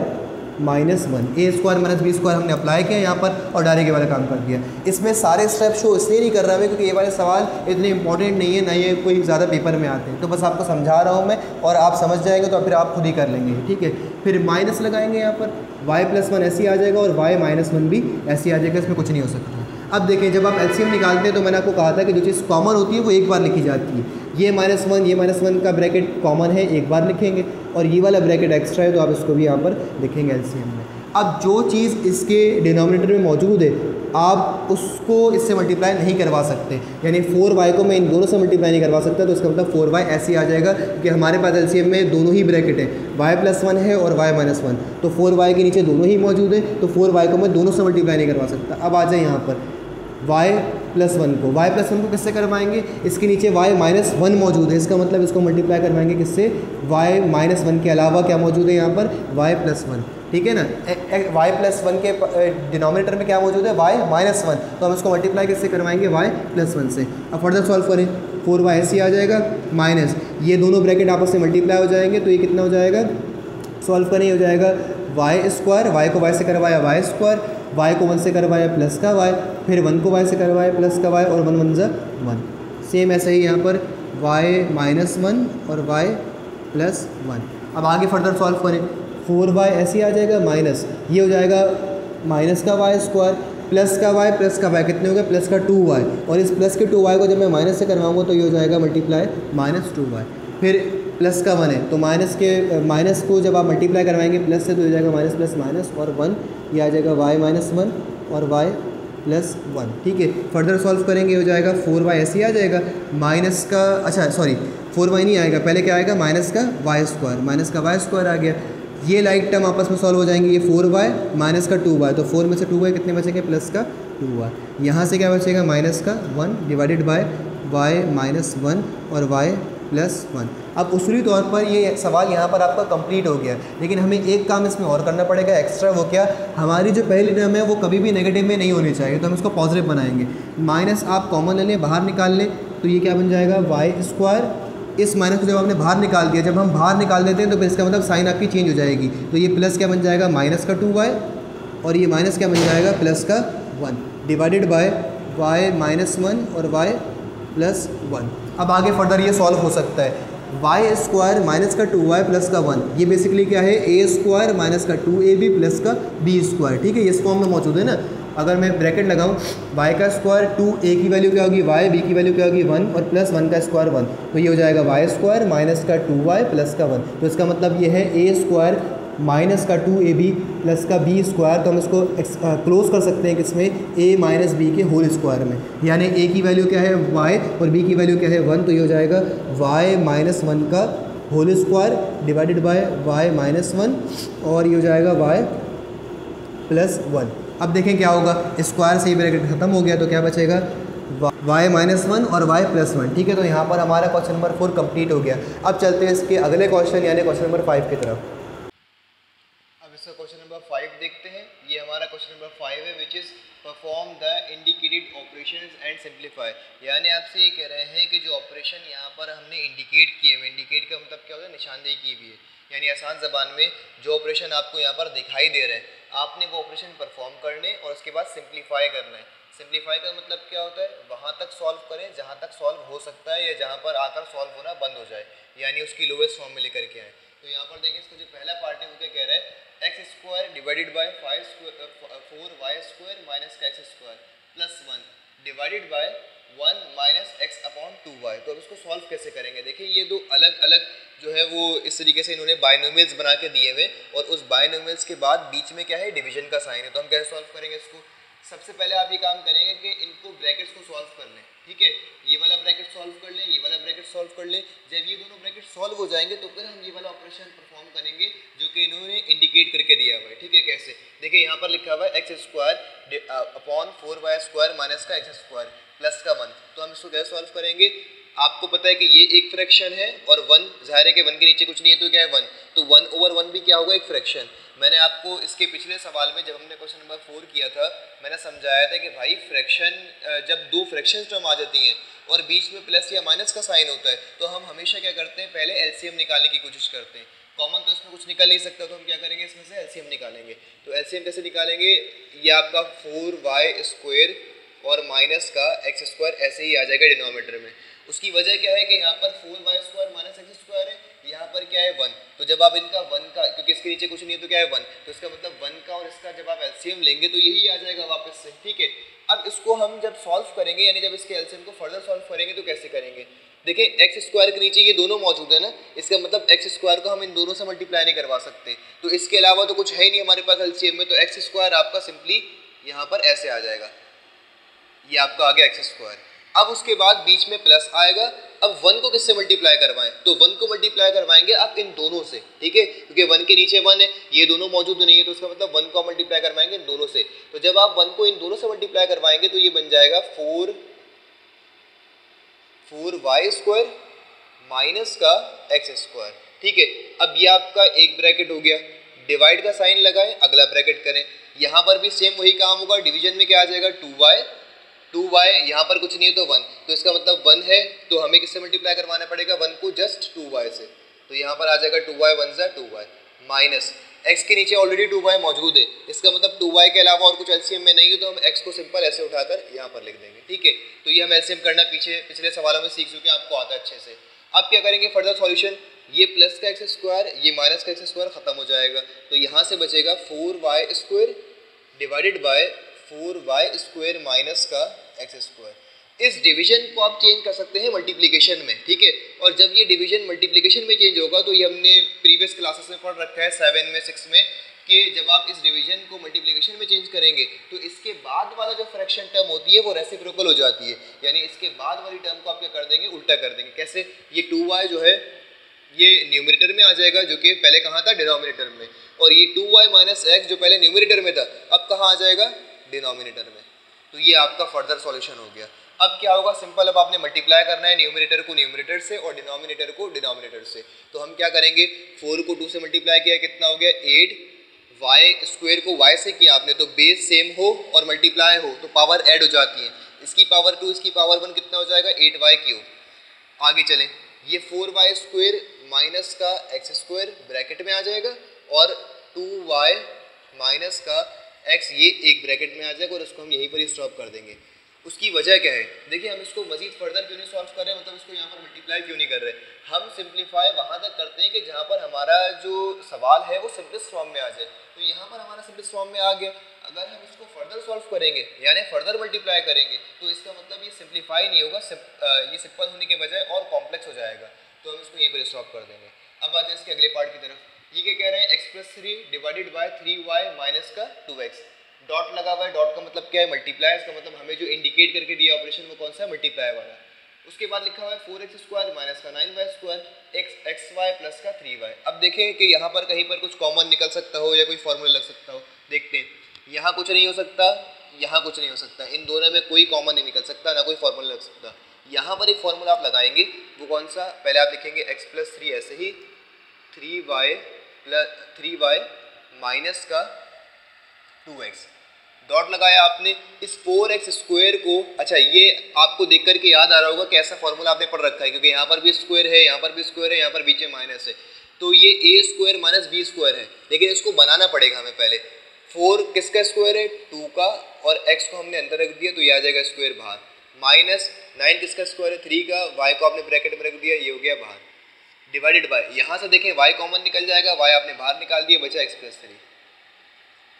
माइनस 1। ए स्क्वायर माइनस बी स्क्वायर हमने अप्लाई किया यहाँ पर और डायरेक्ट ये वाला काम कर दिया। इसमें सारे स्टेप शो इसलिए नहीं कर रहा मैं क्योंकि ये वाले सवाल इतने इंपॉर्टेंट नहीं है, ना ये कोई ज़्यादा पेपर में आते हैं। तो बस आपको समझा रहा हूँ मैं और आप समझ जाएंगे तो फिर आप खुद ही कर लेंगे, ठीक है। फिर माइनस लगाएंगे यहाँ पर, वाई प्लस 1 ऐसे ही आ जाएगा और वाई माइनस 1 भी ऐसे ही आ जाएगा, इसमें कुछ नहीं हो सकता। अब देखें जब आप एलसीएम निकालते हैं तो मैंने आपको कहा था कि जो चीज़ कॉमन होती है वो एक बार लिखी जाती है। ये -1 ये -1 का ब्रैकेट कॉमन है, एक बार लिखेंगे, और ये वाला ब्रैकेट एक्स्ट्रा है तो आप इसको भी यहाँ पर लिखेंगे एलसीएम में। अब जो चीज़ इसके डिनोमिनेटर में मौजूद है आप उसको इससे मल्टीप्लाई नहीं करवा सकते, यानी 4y को मैं इन दोनों से मल्टीप्लाई नहीं करवा सकता। तो इसका मतलब 4y ऐसे ही आ जाएगा कि हमारे पास एलसीएम में दोनों ही ब्रैकेट है, y प्लस 1 है और y माइनस 1। तो 4y के नीचे दोनों ही मौजूद है तो 4y को मैं दोनों से मल्टीप्लाई नहीं करवा सकता। अब आ जाए यहाँ पर y प्लस 1 को, y प्लस 1 को किससे करवाएंगे, इसके नीचे y माइनस 1 मौजूद है, इसका मतलब इसको मल्टीप्लाई करवाएंगे किससे, y माइनस 1 के अलावा क्या मौजूद है यहाँ पर y प्लस 1, ठीक है ना। y प्लस 1 के डिनोमिनेटर में क्या मौजूद है y माइनस 1, तो हम इसको मल्टीप्लाई किससे करवाएंगे y प्लस 1 से। अब फर्दर सॉल्व करें, 4y ऐसे आ जाएगा माइनस ये दोनों ब्रैकेट आपस में मल्टीप्लाई हो जाएंगे तो ये कितना हो जाएगा, सॉल्व करें हो जाएगा वाई स्क्वायर, वाई को वाई से करवाया वाई स्क्वायर, वाई को 1 से करवाया प्लस का वाई, फिर 1 को वाई से करवाया प्लस का वाई और 1 1 जा 1। सेम ऐसे ही यहाँ पर वाई माइनस 1 और वाई प्लस 1। अब आगे फर्दर सॉल्व करें, 4y ऐसे आ जाएगा माइनस ये हो जाएगा माइनस का वाई स्क्वायर प्लस का वाई कितने हो गए प्लस का 2y, और इस प्लस के 2y को जब मैं माइनस से करवाऊँगा तो ये हो जाएगा मल्टीप्लाई माइनस 2y। फिर प्लस का 1 है तो माइनस को जब आप मल्टीप्लाई करवाएंगे प्लस से तो हो जाएगा माइनस प्लस माइनस और 1, ये आ जाएगा y माइनस 1 और y प्लस 1, ठीक है। फर्दर सॉल्व करेंगे हो जाएगा 4y ऐसे ही आ जाएगा माइनस का, अच्छा सॉरी 4y नहीं आएगा, पहले क्या आएगा माइनस का y स्क्वायर आ गया। ये लाइक टर्म आपस में सॉल्व हो जाएंगे, ये 4y माइनस का 2y, तो 4 में से 2y कितने बचेंगे प्लस का 2y, यहाँ से क्या बचेगा माइनस का 1 डिवाइडेड बाय y माइनस 1 और y प्लस 1। अब उसूली तौर पर ये सवाल यहाँ पर आपका कंप्लीट हो गया, लेकिन हमें एक काम इसमें और करना पड़ेगा एक्स्ट्रा। वो क्या, हमारी जो पहली टर्म है वो कभी भी नेगेटिव में नहीं होनी चाहिए, तो हम इसको पॉजिटिव बनाएंगे। माइनस आप कॉमन ले लें, बाहर निकाल लें, तो ये क्या बन जाएगा वाई स्क्वायर। इस माइनस को जब आपने बाहर निकाल दिया, जब हम बाहर निकाल देते हैं तो फिर इसका मतलब साइन आपकी चेंज हो जाएगी, तो ये प्लस क्या बन जाएगा माइनस का 2y और ये माइनस क्या बन जाएगा प्लस का 1 डिवाइडेड बाय y माइनस 1 और y प्लस 1। अब आगे फर्दर ये सॉल्व हो सकता है, वाई स्क्वायर माइनस का 2y प्लस का 1, ये बेसिकली क्या है ए स्क्वायर माइनस का 2ab प्लस का बी स्क्वायर, ठीक है, ये इस फॉर्म में मौजूद है ना। अगर मैं ब्रैकेट लगाऊं y का स्क्वायर 2a की वैल्यू क्या होगी y, b की वैल्यू क्या होगी 1 और प्लस 1 का स्क्वायर 1, तो ये हो जाएगा y स्क्वायर माइनस का 2y प्लस का 1। तो इसका मतलब ये है a स्क्वायर माइनस का 2ab प्लस का b स्क्वायर, तो हम इसको क्लोज कर सकते हैं किसमें a माइनस बी के होल स्क्वायर में, यानी a की वैल्यू क्या है y और b की वैल्यू क्या है 1, तो ये हो जाएगा y माइनस 1 का whole square divided by y minus 1 और ये हो जाएगा y प्लस 1। अब देखें क्या होगा, स्क्वायर से ही ब्रैकेट खत्म हो गया तो क्या बचेगा y माइनस 1 और y प्लस 1, ठीक है। तो यहाँ पर हमारा क्वेश्चन नंबर 4 कंप्लीट हो गया। अब चलते हैं इसके अगले क्वेश्चन यानी क्वेश्चन नंबर 5 की तरफ। अब इसका क्वेश्चन नंबर 5 देखते हैं। ये हमारा क्वेश्चन नंबर 5 है, which is perform the indicated operations and simplify. यानी आपसे ये कह रहे हैं कि जो ऑपरेशन यहाँ पर हमने इंडिकेट किए हुए, इंडिकेट का मतलब क्या होता है निशानदेही की हुई है, यानी आसान ज़बान में जो ऑपरेशन आपको यहाँ पर दिखाई दे रहे हैं आपने वो ऑपरेशन परफॉर्म करने और उसके बाद सिंप्लीफाई करना है। सिंप्लीफाई का मतलब क्या होता है, वहाँ तक सॉल्व करें जहाँ तक सॉल्व हो सकता है या जहाँ पर आकर सॉल्व होना बंद हो जाए, यानी उसकी लोवेस्ट फॉर्म में लेकर के आए। तो यहाँ पर देखिए इसका जो पहला पार्ट है वो क्या कह रहा है, x square divided by 4y square minus का x square plus 1 divided by 1 minus x upon 2y। तो अब इसको सॉल्व कैसे करेंगे, देखिए ये दो अलग अलग जो है वो इस तरीके से इन्होंने बाइनोमियल्स बना के दिए हुए और उस बाइनोमियल्स के बाद बीच में क्या है डिवीजन का साइन है। तो हम कैसे सॉल्व करेंगे इसको, सबसे पहले आप ये काम करेंगे कि इनको ब्रैकेट्स को सॉल्व कर लें, ठीक है। ये वाला ब्रैकेट सॉल्व कर लें, ये वाला ब्रैकेट सॉल्व कर लें। जब ये दोनों ब्रैकेट सॉल्व हो जाएंगे तो फिर हम ये वाला ऑपरेशन परफॉर्म करेंगे जो कि इन्होंने इंडिकेट करके दिया हुआ है, ठीक है। कैसे, देखिए यहाँ पर लिखा हुआ है x square upon 4y square minus का एक्स स्क्वायर प्लस का 1। तो हम इसको कैसे सॉल्व करेंगे, आपको पता है कि ये एक फ्रैक्शन है और 1 ज़ाहिर है कि 1 के नीचे कुछ नहीं है तो क्या है 1, तो 1/1 भी क्या होगा, एक फ्रैक्शन। मैंने आपको इसके पिछले सवाल में जब हमने क्वेश्चन नंबर 4 किया था मैंने समझाया था कि भाई फ्रैक्शन जब दो फ्रैक्शन टर्म आ जाती हैं और बीच में प्लस या माइनस का साइन होता है तो हम हमेशा क्या करते हैं, पहले एलसीएम निकालने की कोशिश करते हैं। कॉमन तो इसमें कुछ निकल नहीं सकता तो हम क्या करेंगे, इसमें से एलसीएम निकालेंगे। तो एलसीएम कैसे निकालेंगे, ये आपका 4y स्क्वायर और माइनस का एक्स स्क्वायर ऐसे ही आ जाएगा डिनोमिनेटर में। उसकी वजह क्या है कि यहाँ पर 4y square minus x square है, यहाँ पर क्या है 1। तो जब आप इनका 1 का, क्योंकि इसके नीचे कुछ नहीं है तो क्या है 1, तो इसका मतलब 1 का और इसका जब आप एलसीएम लेंगे तो यही आ जाएगा वापस से, ठीक है। अब इसको हम जब सॉल्व करेंगे यानी जब इसके एलसीएम को फर्दर सॉल्व करेंगे तो कैसे करेंगे, देखिए एक्स स्क्वायर के नीचे ये दोनों मौजूद है ना, इसका मतलब एक्स स्क्वायर को हम इन दोनों से मल्टीप्लाई नहीं करवा सकते, तो इसके अलावा तो कुछ है ही नहीं हमारे पास एलसीएम में, तो एक्स स्क्वायर आपका सिंपली यहाँ पर ऐसे आ जाएगा, ये आपका आ गया एक्स स्क्वायर। अब उसके बाद बीच में प्लस आएगा। अब 1 को किससे मल्टीप्लाई करवाएं, तो 1 को मल्टीप्लाई करवाएंगे आप इन दोनों से, ठीक है, क्योंकि 1 के नीचे 1 है, ये दोनों मौजूद नहीं है तो उसका मतलब 1 को मल्टीप्लाई करवाएंगे इन दोनों से। तो जब आप 1 को इन दोनों से मल्टीप्लाई करवाएंगे तो ये बन जाएगा 4y स्क्वायर माइनस का एक्स स्क्वायर, ठीक है। अब ये आपका एक ब्रैकेट हो गया, डिवाइड का साइन लगाएं, अगला ब्रैकेट करें, यहाँ पर भी सेम वही काम होगा। डिवीजन में क्या आ जाएगा 2y, यहाँ पर कुछ नहीं है तो 1, तो इसका मतलब 1 है तो हमें किससे मल्टीप्लाई करवाना पड़ेगा 1 को, जस्ट 2y से। तो यहाँ पर आ जाएगा 2y 1 ज़ा 2y माइनस x के नीचे ऑलरेडी 2y मौजूद है, इसका मतलब 2y के अलावा और कुछ एलसीएम में नहीं है तो हम x को सिंपल ऐसे उठाकर यहाँ पर लिख देंगे, ठीक है। तो ये हम एलसीएम करना पिछले सवालों में सीख चुके हैं, आपको आता है अच्छे से। अब क्या करेंगे फर्दर सॉल्यूशन, ये प्लस का एक्स स्क्वायर ये माइनस का एक्स स्क्वायर खत्म हो जाएगा, तो यहाँ से बचेगा 4y square divided by 4y square minus का एक्स स्क्वायर। इस डिवीजन को आप चेंज कर सकते हैं मल्टीप्लिकेशन में, ठीक है। और जब ये डिवीजन मल्टीप्लिकेशन में चेंज होगा तो ये हमने प्रीवियस क्लासेस में पढ़ रखा है 7 में 6 में कि जब आप इस डिवीजन को मल्टीप्लिकेशन में चेंज करेंगे तो इसके बाद वाला जो फ्रैक्शन टर्म होती है वो रेसिप्रोकल हो जाती है, यानी इसके बाद वाली टर्म को आप क्या कर देंगे, उल्टा कर देंगे। कैसे, ये 2y जो है ये न्यूमरेटर में आ जाएगा जो कि पहले कहाँ था, डिनोमिनेटर में, और ये 2y माइनस एक्स जो पहले न्यूमरेटर में था अब कहाँ आ जाएगा, डिनोमिनेटर में। तो ये आपका फर्दर सॉल्यूशन हो गया। अब क्या होगा, सिंपल, अब आपने मल्टीप्लाई करना है न्यूमरेटर को न्यूमरेटर से और डिनोमिनेटर को डिनोमिनेटर से। तो हम क्या करेंगे, 4 को 2 से मल्टीप्लाई किया, कितना हो गया 8, वाई स्क्वायर को y से किया आपने तो बेस सेम हो और मल्टीप्लाई हो तो पावर ऐड हो जाती है, इसकी पावर 2 इसकी पावर 1 कितना हो जाएगा 8y क्यूब। आगे चलें, ये 4y स्क्वायर माइनस का एक्स स्क्वायर ब्रैकेट में आ जाएगा और 2y माइनस का x ये एक ब्रैकेट में आ जाएगा और इसको हम यहीं पर ही स्टॉप कर देंगे। उसकी वजह क्या है, देखिए हम इसको मजीद फर्दर क्यों नहीं सॉल्व कर रहे हैं, मतलब इसको यहाँ पर मल्टीप्लाई क्यों नहीं कर रहे, हम सिंप्लीफाई वहाँ तक करते हैं कि जहाँ पर हमारा जो सवाल है वो सिंपलेस्ट फॉर्म में आ जाए। तो यहाँ पर हमारा सिंपलेस्ट फॉर्म में आ गया, अगर हम इसको फर्दर सॉल्व करेंगे यानी फर्दर मल्टीप्लाई करेंगे तो इसका मतलब ये सिंप्लीफाई नहीं होगा, ये सिंपल होने के बजाय और कॉम्प्लेक्स हो जाएगा, तो हम इसको यहीं पर स्टॉप कर देंगे। अब आते हैं इसके अगले पार्ट की तरफ। ये क्या कह रहे हैं, x+3 divided by 3y minus का 2x, डॉट लगा हुआ है, डॉट का मतलब क्या है, मल्टीप्लाई, इसका मतलब हमें जो इंडिकेट करके दिया ऑपरेशन वो कौन सा है, मल्टीप्लाई वाला। उसके बाद लिखा हुआ है 4x स्क्वायर माइनस का 9y स्क्वायर xy प्लस का 3y। अब देखें कि यहाँ पर कहीं पर कुछ कॉमन निकल सकता हो या कोई फॉर्मूला लग सकता हो, देखते हैं। यहाँ कुछ नहीं हो सकता, यहाँ कुछ नहीं हो सकता, इन दोनों में कोई कॉमन नहीं निकल सकता, ना कोई फॉर्मूला लग सकता। यहाँ पर एक फॉर्मूला आप लगाएंगे, वो कौन सा, पहले आप लिखेंगे x+3 ऐसे ही 3y माइनस का 2x, डॉट लगाया आपने। इस 4x स्क्वायर को, अच्छा ये आपको देख करके याद आ रहा होगा कि ऐसा फॉर्मूला आपने पढ़ रखा है, क्योंकि यहाँ पर भी स्क्वायर है, यहाँ पर भी स्क्वायर है, यहाँ पर बीच में माइनस है, तो ये a square minus b square है, लेकिन इसको बनाना पड़ेगा हमें पहले। 4 किसका स्क्वायर है, 2 का, और x को हमने अंदर रख दिया तो ये आ जाएगा स्क्वायर बाहर, माइनस 9 किसका स्क्वायर है, 3 का, y को आपने ब्रैकेट में रख दिया, ये हो गया बाहर, डिवाइडेड बाय, यहाँ से देखें y कॉमन निकल जाएगा, y आपने बाहर निकाल दिया, बचा x+3।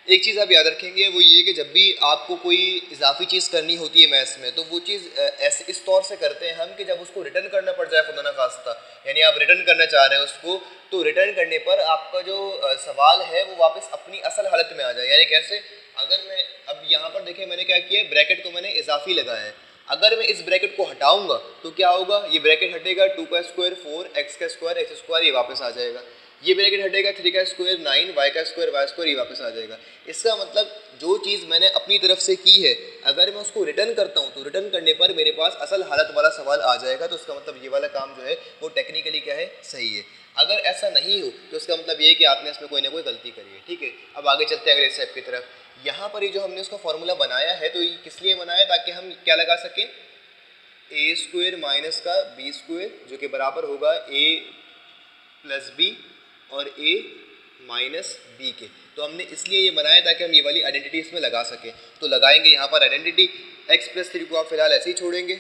एक चीज़ आप याद रखेंगे वो ये कि जब भी आपको कोई इजाफी चीज़ करनी होती है मैथ्स में तो वो चीज़ ऐसे इस तौर से करते हैं हम कि जब उसको रिटर्न करना पड़ जाए खुदा न खास्ता, यानी आप रिटर्न करना चाह रहे हैं उसको, तो रिटर्न करने पर आपका जो सवाल है वो वापस अपनी असल हालत में आ जाए। यानी कैसे, अगर मैं अब यहाँ पर देखिए मैंने क्या किया है, ब्रैकेट को मैंने इजाफी लगाया है। अगर मैं इस ब्रैकेट को हटाऊंगा तो क्या होगा, ये ब्रैकेट हटेगा 2 का स्क्वायर 4, x का स्क्वायर x स्क्वायर ये वापस आ जाएगा, ये ब्रैकेट हटेगा 3 का स्क्वायर 9, y का स्क्वायर y स्क्वायर ये वापस आ जाएगा। इसका मतलब जो चीज़ मैंने अपनी तरफ से की है अगर मैं उसको रिटर्न करता हूँ तो रिटर्न करने पर मेरे पास असल हालत वाला सवाल आ जाएगा। तो इसका मतलब ये वाला काम जो है वो टेक्निकली क्या है, सही है। अगर ऐसा नहीं हो तो इसका मतलब ये है कि आपने इसमें कोई ना कोई गलती करी है। ठीक है, अब आगे चलते हैं अगले स्टेप की तरफ। यहाँ पर ये जो हमने उसका फॉर्मूला बनाया है तो ये किस लिए बनाया, ताकि हम क्या लगा सकें, ए स्क्वायर माइनस का बी स्क्वायर जो कि बराबर होगा ए प्लस बी और ए माइनस बी के। तो हमने इसलिए ये बनाया ताकि हम ये वाली आइडेंटिटी इसमें लगा सकें। तो लगाएंगे यहाँ पर आइडेंटिटी, एक्स प्लस 3 को आप फिलहाल ऐसे ही छोड़ेंगे,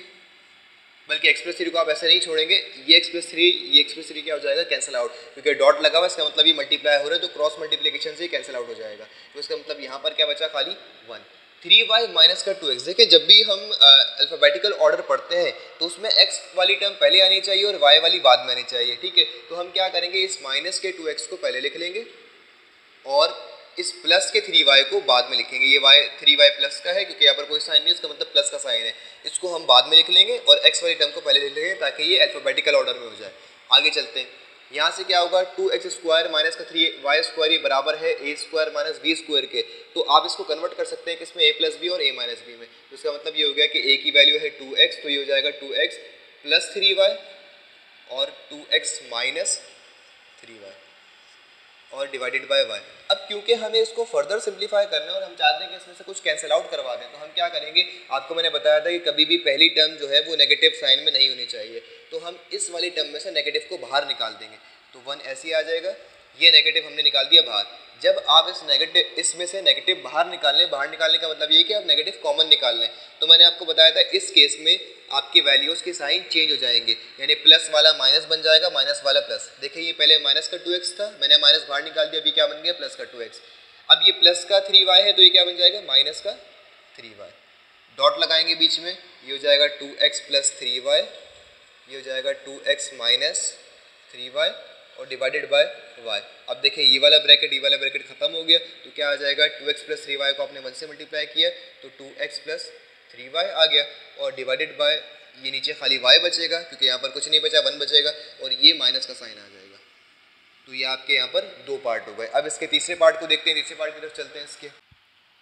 बल्कि एक्स प्लस 3 को आप ऐसे नहीं छोड़ेंगे, ये एक्स प्लस 3 क्या हो जाएगा, कैंसिल आउट, क्योंकि डॉट लगा हुआ इसका मतलब ये मल्टीप्लाई हो रहा है, तो क्रॉस मल्टीप्लिकेशन से कैंसिल आउट हो जाएगा। तो इसका मतलब यहाँ पर क्या बचा, खाली 1। 3y माइनस का 2x, देखिए जब भी हम अल्फ़ाबेटिकल ऑर्डर पढ़ते हैं तो उसमें x वाली टर्म पहले आनी चाहिए और y वाली बाद में आनी चाहिए। ठीक है, तो हम क्या करेंगे, इस माइनस के 2x को पहले लिख लेंगे और इस प्लस के 3y को बाद में लिखेंगे। ये y 3y प्लस का है क्योंकि यहाँ पर कोई साइन नहीं है, इसका मतलब प्लस का साइन है, इसको हम बाद में लिख लेंगे और x वाली टर्म को पहले लिख लेंगे ताकि ये अल्फ़ाबेटिकल ऑर्डर में हो जाए। आगे चलते हैं, यहाँ से क्या होगा, 2x स्क्वायर माइनस का 3y स्क्वायर ये बराबर है a square minus b square के। तो आप इसको कन्वर्ट कर सकते हैं किसमें, a प्लस बी और a माइनस बी में। तो इसका मतलब ये हो गया कि a की वैल्यू है 2x, तो ये हो जाएगा 2x प्लस 3y और 2x माइनस 3y और डिवाइडेड बाय y। अब क्योंकि हमें इसको फर्दर सिंप्लीफाई करना है और हम चाहते हैं कि इसमें से कुछ कैंसिल आउट करवा दें, तो हम क्या करेंगे, आपको मैंने बताया था कि कभी भी पहली टर्म जो है वो नेगेटिव साइन में नहीं होनी चाहिए। तो हम इस वाली टर्म में से नेगेटिव को बाहर निकाल देंगे, तो 1 ऐसे ही आ जाएगा, ये नेगेटिव हमने निकाल दिया बाहर। जब आप इसमें से नेगेटिव बाहर निकालने का मतलब ये है कि आप नेगेटिव कॉमन निकाल लें। तो मैंने आपको बताया था इस केस में आपके वैल्यूज़ के साइन चेंज हो जाएंगे, यानी प्लस वाला माइनस बन जाएगा, माइनस वाला प्लस। देखिए ये पहले माइनस का 2x था, मैंने माइनस बाहर निकाल दिया, अभी क्या बन गया, प्लस का 2x। अब ये प्लस का 3y है तो ये क्या बन जाएगा, माइनस का 3y। डॉट लगाएंगे बीच में, ये हो जाएगा 2x प्लस 3y, ये हो जाएगा 2x माइनस 3y और डिवाइडेड बाय y। अब देखिए ये वाला ब्रैकेट खत्म हो गया, तो क्या आ जाएगा, 2x प्लस 3y को आपने 1 से मल्टीप्लाई किया तो 2x प्लस 3y आ गया और डिवाइडेड बाय ये नीचे खाली y बचेगा क्योंकि यहाँ पर कुछ नहीं बचा, 1 बचेगा और ये माइनस का साइन आ जाएगा। तो ये आपके यहाँ पर 2 पार्ट हो गए। अब इसके तीसरे पार्ट को देखते हैं, तीसरे पार्ट की तरफ चलते हैं इसके।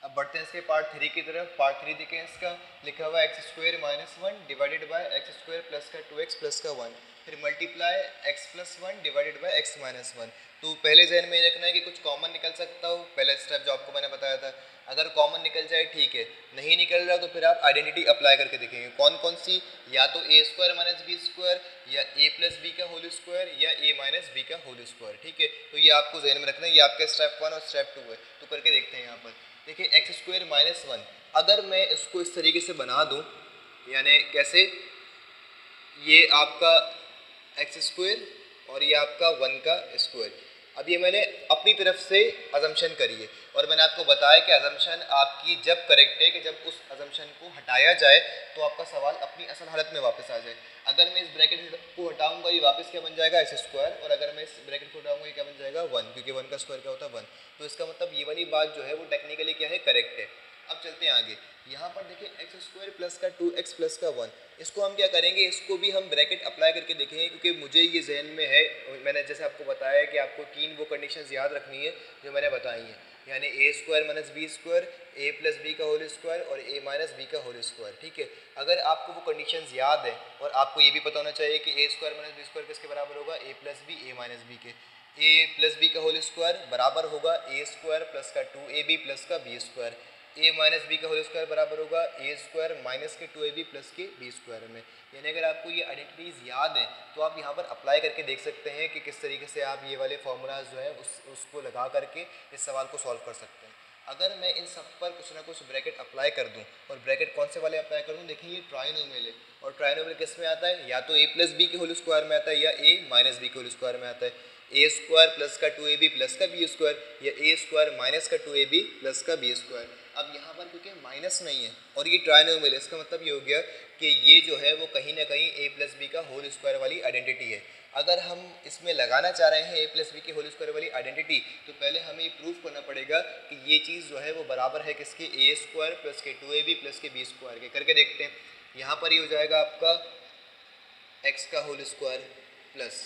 अब बढ़ते हैं इसके पार्ट 3 की तरफ। पार्ट 3 देखें, इसका लिखा हुआ है x square minus 1 divided bye x square plus का 2x प्लस का 1, फिर multiply x plus 1 divided bye x minus 1। तो पहले जहन में रखना है कि कुछ कॉमन निकल सकता हो, पहला स्टेप जो आपको मैंने बताया था। अगर कॉमन निकल जाए ठीक है, नहीं निकल रहा तो फिर आप आइडेंटिटी अप्लाई करके देखेंगे कौन कौन सी, या तो a square minus B square या a प्लस बी का होल स्क्वायर या a माइनस बी का होल स्क्वायर। ठीक है, तो ये आपको जहन में रखना है, ये आपका स्टेप 1 और स्टेप 2 है। तो करके देखते हैं यहाँ पर। देखिए एक्स स्क्वायर माइनस 1, अगर मैं इसको इस तरीके से बना दूँ, यानी कैसे, ये आपका एक्स स्क्वायर और ये आपका 1 का स्क्वायर। अब ये मैंने अपनी तरफ से अजम्पशन करी है और मैंने आपको बताया कि अजम्पशन आपकी जब करेक्ट है कि जब उस अजम्पशन को हटाया जाए तो आपका सवाल अपनी असल हालत में वापस आ जाए। अगर मैं इस ब्रैकेट को हटाऊंगा ये वापस क्या बन जाएगा, एक्स स्क्वायर, और अगर मैं इस ब्रैकेट को हटाऊंगा ये क्या बन जाएगा, 1, क्योंकि 1 का स्क्वायर क्या होता है 1। तो इसका मतलब ये वाली बात जो है वो टेक्निकली क्या है, करेक्ट है। अब चलते हैं आगे। यहाँ पर देखिए एक्स स्क्वायर प्लस का 2x प्लस का 1, इसको हम क्या करेंगे, इसको भी हम ब्रैकेट अप्लाई करके देखेंगे क्योंकि मुझे ये जहन में है, मैंने जैसे आपको बताया है कि आपको 3 वो कंडीशंस याद रखनी है जो मैंने बताई हैं, यानी a square minus B square, a plus B का होल स्क्वायर और a माइनस बी का होल स्क्वायर। ठीक है, अगर आपको वो कंडीशंस याद है और आपको ये भी पता होना चाहिए कि a square minus B square किसके बराबर होगा, a plus B a minus B के। a प्लस बी का होल स्क्वायर बराबर होगा a स्क्वायर प्लस का 2ab प्लस का b स्क्वायर। a माइनस बी का होल स्क्वायर बराबर होगा a स्क्वायर माइनस के 2ab प्लस के b स्क्वायर में। यानी अगर आपको ये आइडेंटिटीज़ याद हैं तो आप यहाँ पर अप्लाई करके देख सकते हैं कि किस तरीके से आप ये वाले फार्मूलाज जो है उसको लगा करके इस सवाल को सॉल्व कर सकते हैं। अगर मैं इन सब पर कुछ ना कुछ ब्रैकेट अप्लाई कर दूं, और ब्रैकेट कौन से वाले अप्लाई कर दूं, देखिए ये ट्राइनोमियल है और ट्राइनोमियल किस में आता है, या तो a प्लस बी के होल स्क्वायर में आता है या a माइनस बी के होल स्क्वायर में आता है। a स्क्वायर प्लस का 2ab प्लस का b स्क्वायर या a स्क्वायर माइनस का 2ab प्लस का b स्क्वायर। अब यहाँ पर क्योंकि माइनस नहीं है और ये ट्राइनोमियल है, इसका मतलब ये हो गया कि ये जो है वो कहीं ना कहीं a प्लस बी का होल स्क्वायर वाली आइडेंटिटी है। अगर हम इसमें लगाना चाह रहे हैं a प्लस बी के होल स्क्वायर वाली आइडेंटिटी, तो पहले हमें ये प्रूफ करना पड़ेगा कि ये चीज़ जो है वो बराबर है किसके, ए स्क्वायर प्लस के 2ab प्लस के बी स्क्वायर के। करके देखते हैं। यहाँ पर ये हो जाएगा आपका x का होल स्क्वायर प्लस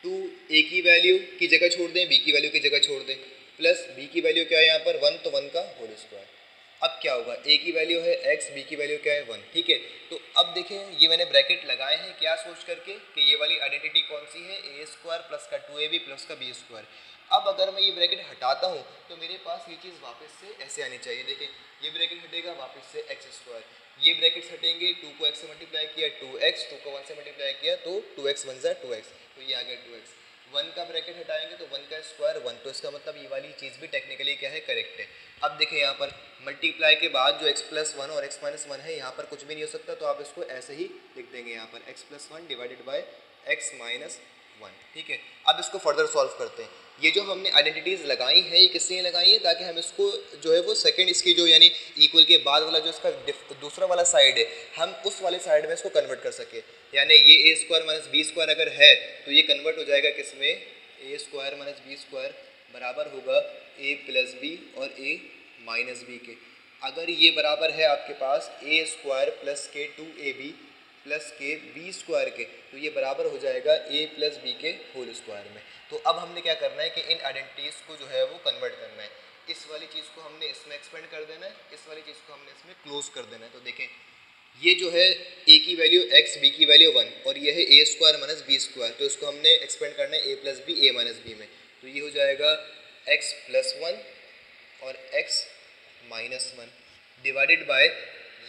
2a की वैल्यू की जगह छोड़ दें, b की वैल्यू की जगह छोड़ दें, प्लस b की वैल्यू क्या है यहाँ पर 1, तो 1 का होल स्क्वायर। अब क्या होगा, a की वैल्यू है x, b की वैल्यू क्या है 1, ठीक है। तो अब देखें ये मैंने ब्रैकेट लगाए हैं क्या सोच करके कि ये वाली आइडेंटिटी कौन सी है, ए स्क्वायर प्लस का 2ab प्लस का बी स्क्वायर। अब अगर मैं ये ब्रैकेट हटाता हूँ तो मेरे पास ये चीज़ वापस से ऐसे आनी चाहिए। देखें ये ब्रैकेट हटेगा, वापस से एक्स स्क्वायर, ये ब्रैकेट्स हटेंगे, 2 को x से मल्टीप्लाई किया 2x, 2 को 1 से मल्टीप्लाई किया तो 2x 1 = 2x, तो ये आ गया 2x। 1 का ब्रैकेट हटाएंगे तो 1 का स्क्वायर 1, तो इसका मतलब ये वाली चीज़ भी टेक्निकली क्या है, करेक्ट है। अब देखें यहाँ पर मल्टीप्लाई के बाद जो x + 1 और x - 1 है, यहाँ पर कुछ भी नहीं हो सकता, तो आप इसको ऐसे ही लिख देंगे यहाँ पर x + 1 डिवाइडेड बाय x - 1, ठीक है। अब इसको फर्दर सॉल्व करते हैं। ये जो हमने आइडेंटिटीज़ लगाई हैं ये किस लिए लगाई है, ताकि हम इसको जो है वो सेकंड इसकी जो यानी इक्वल के बाद वाला जो इसका दूसरा वाला साइड है, हम उस वाले साइड में इसको कन्वर्ट कर सके। यानी ये a square minus B square अगर है तो ये कन्वर्ट हो जाएगा किस में, a square minus B square बराबर होगा a प्लस बी और a माइनस बी के। अगर ये बराबर है आपके पास a स्क्वायर प्लस के 2ab प्लस के बी स्क्वायर के, तो ये बराबर हो जाएगा a प्लस बी के होल स्क्वायर में। तो अब हमने क्या करना है कि इन आइडेंटिटीज़ को जो है वो कन्वर्ट करना है। इस वाली चीज़ को हमने इसमें एक्सपेंड कर देना है, इस वाली चीज़ को हमने इसमें क्लोज कर देना है। तो देखें ये जो है a की वैल्यू x, b की वैल्यू 1 और ये है a square minus B square, तो इसको हमने एक्सपेंड करना है a plus B a minus B में। तो ये हो जाएगा x + 1 और x - 1 डिवाइडेड बाय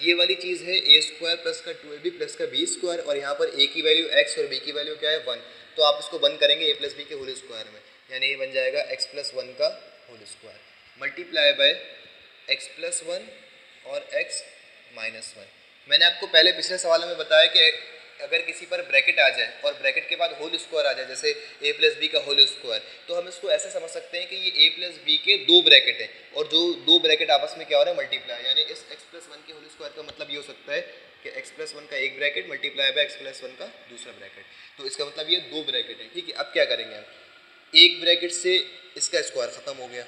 ये वाली चीज़ है a स्क्वायर प्लस का 2ab प्लस का बी स्क्वायर, और यहाँ पर a की वैल्यू x और b की वैल्यू क्या है 1, तो आप इसको बंद करेंगे a प्लस बी के होल स्क्वायर में, यानी ये बन जाएगा x + 1 का होल स्क्वायर मल्टीप्लाई बाय x + 1 और x - 1। मैंने आपको पहले पिछले सवाल में बताया कि अगर किसी पर ब्रैकेट आ जाए और ब्रैकेट के बाद होल स्क्वायर आ जाए, जैसे a प्लस बी का होल स्क्वायर, तो हम इसको ऐसे समझ सकते हैं कि ये a प्लस बी के 2 ब्रैकेट हैं और जो 2 ब्रैकेट आपस में क्या हो रहा है, मल्टीप्लाई। यानी इस x + 1 के होल स्क्वायर का मतलब ये हो सकता है कि x + 1 का एक ब्रैकेट मल्टीप्लाई बाय x + 1 का दूसरा ब्रैकेट, तो इसका मतलब ये 2 ब्रैकेट है, ठीक है। अब क्या करेंगे हम, एक ब्रैकेट से इसका स्क्वायर ख़त्म हो गया,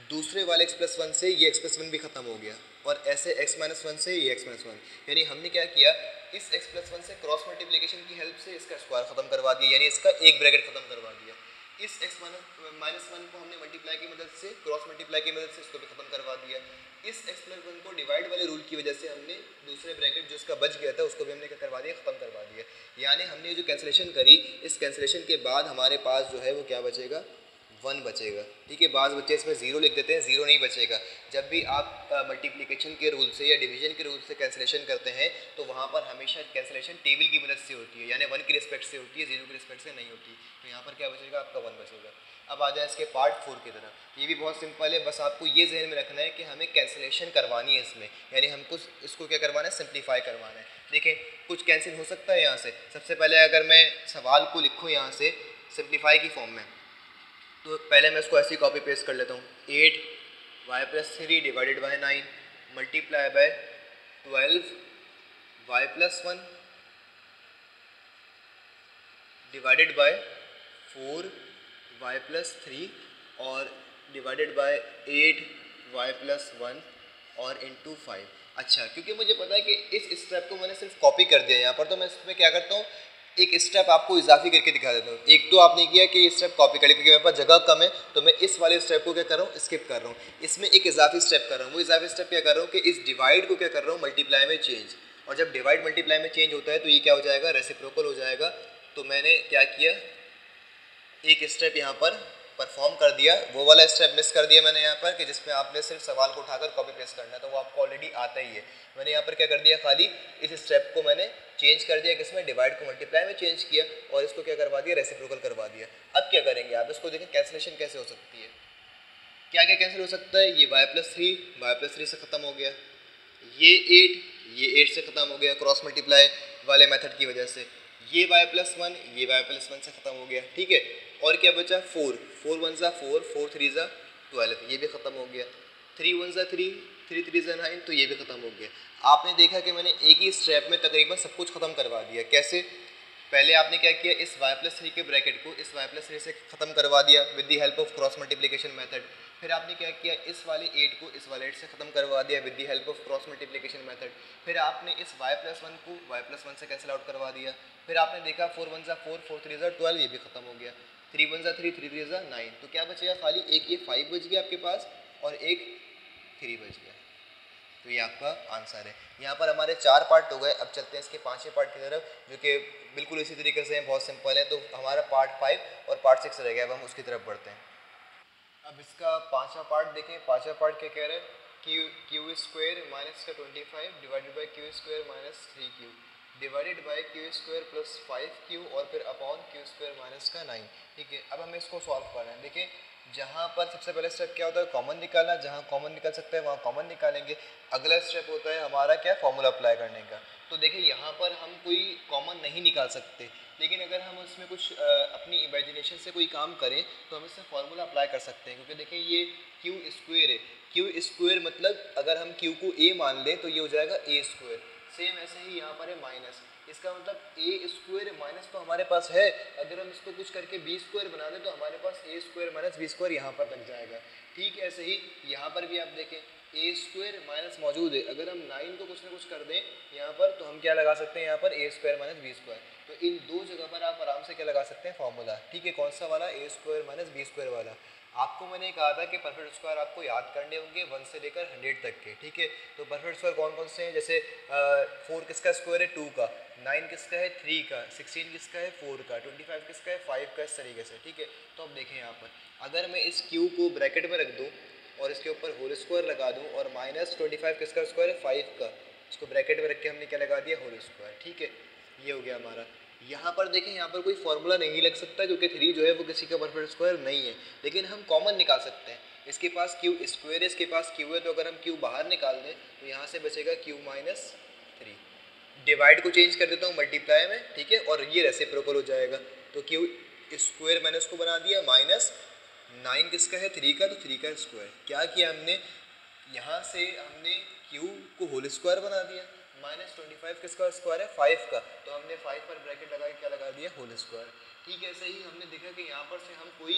दूसरे वाले x + 1 से ये x + 1 भी ख़त्म हो गया, और ऐसे x - 1 से ये x - 1, यानी हमने क्या किया, इस x + 1 से क्रॉस मल्टीप्लिकेशन की हेल्प से इसका स्क्वायर ख़त्म करवा दिया, यानी इसका एक ब्रैकेट ख़त्म करवा दिया। इस x - 1 को हमने मल्टीप्लाई की मदद से, क्रॉस मल्टीप्लाई की मदद से इसको भी ख़त्म करवा दिया। इस x + 1 को डिवाइड वाले रूल की वजह से हमने दूसरे ब्रैकेट जो इसका बच गया था उसको भी हमने क्या करवा दिया, ख़त्म करवा दिया। यानी हमने जो कैंसिलेशन करी, इस कैंसिलेशन के बाद हमारे पास जो है वो क्या बचेगा, 1 बचेगा, ठीक है। बाज़ बच्चे इसमें 0 लिख देते हैं, 0 नहीं बचेगा। जब भी आप मल्टीप्लिकेशन के रूल से या डिवीजन के रूल से कैंसिलेशन करते हैं तो वहाँ पर हमेशा कैंसिलेशन टेबल की मदद से होती है, यानी 1 की रिस्पेक्ट से होती है, 0 की रिस्पेक्ट से नहीं होती। तो यहाँ पर क्या बचेगा, आपका 1 बचेगा। अब आ जाए इसके पार्ट 4 की तरफ। ये भी बहुत सिंपल है, बस आपको ये जहन में रखना है कि हमें कैंसिलेशन करवानी है इसमें, यानी हमको इसको क्या करवाना है, सिंप्लीफाई करवाना है। देखें कुछ कैंसिल हो सकता है यहाँ से। सबसे पहले अगर मैं सवाल को लिखूँ यहाँ से सिंप्लीफाई की फॉर्म में, तो पहले मैं इसको ऐसे ही कॉपी पेस्ट कर लेता हूँ। 8y + 3 divided by 9 multiply by 12y + 1 divided by 4y + 3 और डिवाइडेड बाय 8y + 1 और इंटू 5। अच्छा, क्योंकि मुझे पता है कि इस स्टेप को मैंने सिर्फ कॉपी कर दिया यहाँ पर, तो मैं इसमें क्या करता हूँ, एक स्टेप आपको इजाफी करके दिखा देता हूँ। एक तो आपने किया कि ये स्टेप कॉपी कर लिया, क्योंकि मेरे पास जगह कम है, तो मैं इस वाले स्टेप को क्या कर रहा हूँ, स्किप कर रहा हूँ। इसमें एक इजाफी स्टेप कर रहा हूँ। वो इजाफी स्टेप क्या कर रहा हूँ कि इस डिवाइड को क्या कर रहा हूँ, मल्टीप्लाई में चेंज। और जब डिवाइड मल्टीप्लाई में चेंज होता है तो ये क्या हो जाएगा, रेसिप्रोकल हो जाएगा। तो मैंने क्या किया, एक स्टेप यहाँ पर परफॉर्म कर दिया, वो वाला स्टेप मिस कर दिया मैंने यहाँ पर कि जिसमें आपने सिर्फ सवाल को उठाकर कॉपी पेस्ट करना है, तो वो आपको ऑलरेडी आता ही है। मैंने यहाँ पर क्या कर दिया, खाली इस स्टेप को मैंने चेंज कर दिया, किसमें, डिवाइड को मल्टीप्लाई में चेंज किया और इसको क्या करवा दिया, रेसिप्रोकल करवा दिया। अब क्या करेंगे आप, इसको देखें कैंसिलेशन कैसे हो सकती है। क्या क्या कैंसिल हो सकता है, ये y+3 से ख़त्म हो गया, ये 8 से ख़त्म हो गया क्रॉस मल्टीप्लाई वाले मेथड की वजह से, ये y+1 से ख़त्म हो गया, ठीक है। और क्या बचा, 4 1 = 4, 4 3 = 12, ये भी ख़त्म हो गया। 3 1 = 3, 3 3 = 9, तो ये भी ख़त्म हो गया। आपने देखा कि मैंने एक ही स्टेप में तकरीबन सब कुछ ख़त्म करवा दिया। कैसे, पहले आपने क्या किया, इस y+3 के ब्रैकेट को इस y+3 से ख़त्म करवा दिया with the help of cross multiplication method. फिर आपने क्या किया, इस वाले 8 को इस वाले 8 से ख़त्म करवा दिया with the help of cross multiplication method. फिर आपने इस y+1 को y+1 से कैंसिल आउट करवा दिया। फिर आपने देखा 4 1 4 4 3 12, ये भी ख़त्म हो गया। 3 1 3 3 3 9, तो क्या बचेगा, खाली एक ये 5 बच गया आपके पास और एक 3 बच गया। तो ये आपका आंसर है। यहाँ पर हमारे 4 पार्ट हो गए। अब चलते हैं इसके 5वें पार्ट की तरफ, जो कि बिल्कुल इसी तरीके से है, बहुत सिंपल है। तो हमारा पार्ट 5 और पार्ट 6 रह गया, अब हम उसकी तरफ बढ़ते हैं। अब इसका 5वां पार्ट देखें। 5वां पार्ट क्या कह रहा है, क्यू स्क्वायर माइनस का 25 divided by Q square minus 3q divided by Q square plus 5q और फिर अपॉन क्यू स्क्वायर माइनस का 9। ठीक है, अब हमें इसको सॉल्व करना है। देखिए, जहाँ पर सबसे पहले स्टेप क्या होता है, कॉमन निकालना। जहाँ कॉमन निकल सकता है वहाँ कॉमन निकालेंगे। अगला स्टेप होता है हमारा क्या, फॉर्मूला अप्लाई करने का। तो देखिए, यहाँ पर हम कोई कॉमन नहीं निकाल सकते, लेकिन अगर हम उसमें कुछ अपनी इमेजिनेशन से कोई काम करें तो हम इससे फार्मूला अप्लाई कर सकते हैं। क्योंकि देखिए, ये क्यू स्क्वायर है। क्यू स्क्वायर मतलब अगर हम क्यू को ए मान लें तो ये हो जाएगा ए स्क्वायर। सेम ऐसे ही यहाँ पर है माइनस, इसका मतलब ए स्क्वायर माइनस तो हमारे पास है। अगर हम इसको कुछ करके बी स्क्वायर बना दें तो हमारे पास ए स्क्वायर माइनस बी स्क्वायर यहाँ पर लग जाएगा। ठीक है, ऐसे ही यहाँ पर भी आप देखें, ए स्क्वायर माइनस मौजूद है। अगर हम 9 को कुछ ना कुछ कर दें यहाँ पर तो हम क्या लगा सकते हैं, यहाँ पर ए स्क्वायर माइनस बी स्क्वायर। तो इन दो जगह पर आप आराम से क्या लगा सकते हैं, फॉर्मूला। ठीक है, कौन सा वाला, ए स्क्वायर माइनस बी स्क्वायर वाला। आपको मैंने कहा था कि परफेक्ट स्क्वायर आपको याद करने होंगे 1 से लेकर 100 तक के। ठीक है, तो परफेक्ट स्क्वायर कौन कौन से हैं, जैसे 4 किसका स्क्वायर है, 2 का, 9 किसका है, 3 का, 16 किसका है, 4 का, 25 किसका है, 5 का, इस तरीके से। ठीक है, तो अब देखें यहाँ पर अगर मैं इस क्यू को ब्रैकेट में रख दूँ और इसके ऊपर होल स्क्वायर लगा दूँ और माइनस 25 किसका स्क्वायर है, 5 का, इसको ब्रैकेट में रख के हमने क्या लगा दिया, होल स्क्वायर। ठीक है, ये हो गया हमारा। यहाँ पर देखें, यहाँ पर कोई फॉर्मूला नहीं लग सकता क्योंकि 3 जो है वो किसी का परफेक्ट स्क्वायर नहीं है, लेकिन हम कॉमन निकाल सकते हैं। इसके पास क्यू स्क्वायर है, इसके पास क्यू है, तो अगर हम क्यू बाहर निकाल दें तो यहाँ से बचेगा क्यू माइनस 3। डिवाइड को चेंज कर देता हूँ मल्टीप्लाई में। ठीक है, और ये रेसिप्रोकल हो जाएगा। तो क्यू स्क्वायर मैंने उसको बना दिया माइनस 9 किसका है, 3 का, तो 3 का स्क्वायर। क्या किया हमने, यहाँ से हमने क्यू को होल स्क्वायर बना दिया। माइनस 25 किसका स्क्वायर है, 5 का, तो हमने 5 पर ब्रैकेट लगा के क्या लगा दिया, होल स्क्वायर। ठीक है, ऐसे ही हमने देखा कि यहाँ पर से हम कोई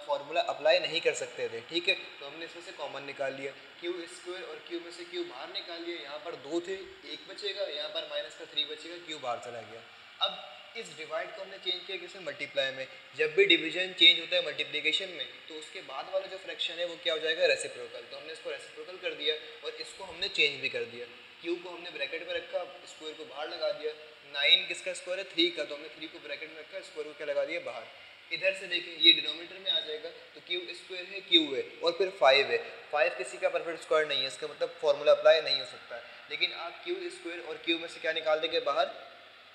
फार्मूला अप्लाई नहीं कर सकते थे। ठीक है, तो हमने इसमें से कॉमन निकाल लिया, क्यू स्क्वायर और क्यू में से क्यू बाहर निकाल लिया। यहाँ पर 2 थे, 1 बचेगा, यहाँ पर माइनस का 3 बचेगा, क्यू बाहर चला गया। अब इस डिवाइड को हमने चेंज किया किसे, मल्टीप्लाई में। जब भी डिवीजन चेंज होता है मल्टीप्लिकेशन में तो उसके बाद वाला जो फ्रैक्शन है वो क्या हो जाएगा, रेसिप्रोकल। तो हमने इसको रेसिप्रोकल कर दिया और इसको हमने चेंज भी कर दिया। क्यू को हमने ब्रैकेट में रखा, स्क्वायर को बाहर लगा दिया। 9 किसका स्क्वायर है, 3 का, तो हमने 3 को ब्रैकेट में रखा, स्क्वायर को क्या लगा दिया, बाहर। इधर से देखें, ये डिनोमिनेटर में आ जाएगा, तो क्यू स्क्वायर है, क्यू है, और फिर 5 है। 5 किसी का परफेक्ट स्क्वायर नहीं है, इसका मतलब फॉर्मूला अप्लाई नहीं हो सकता है। लेकिन आप क्यू स्क्वायर और क्यू में से क्या निकाल देंगे, बाहर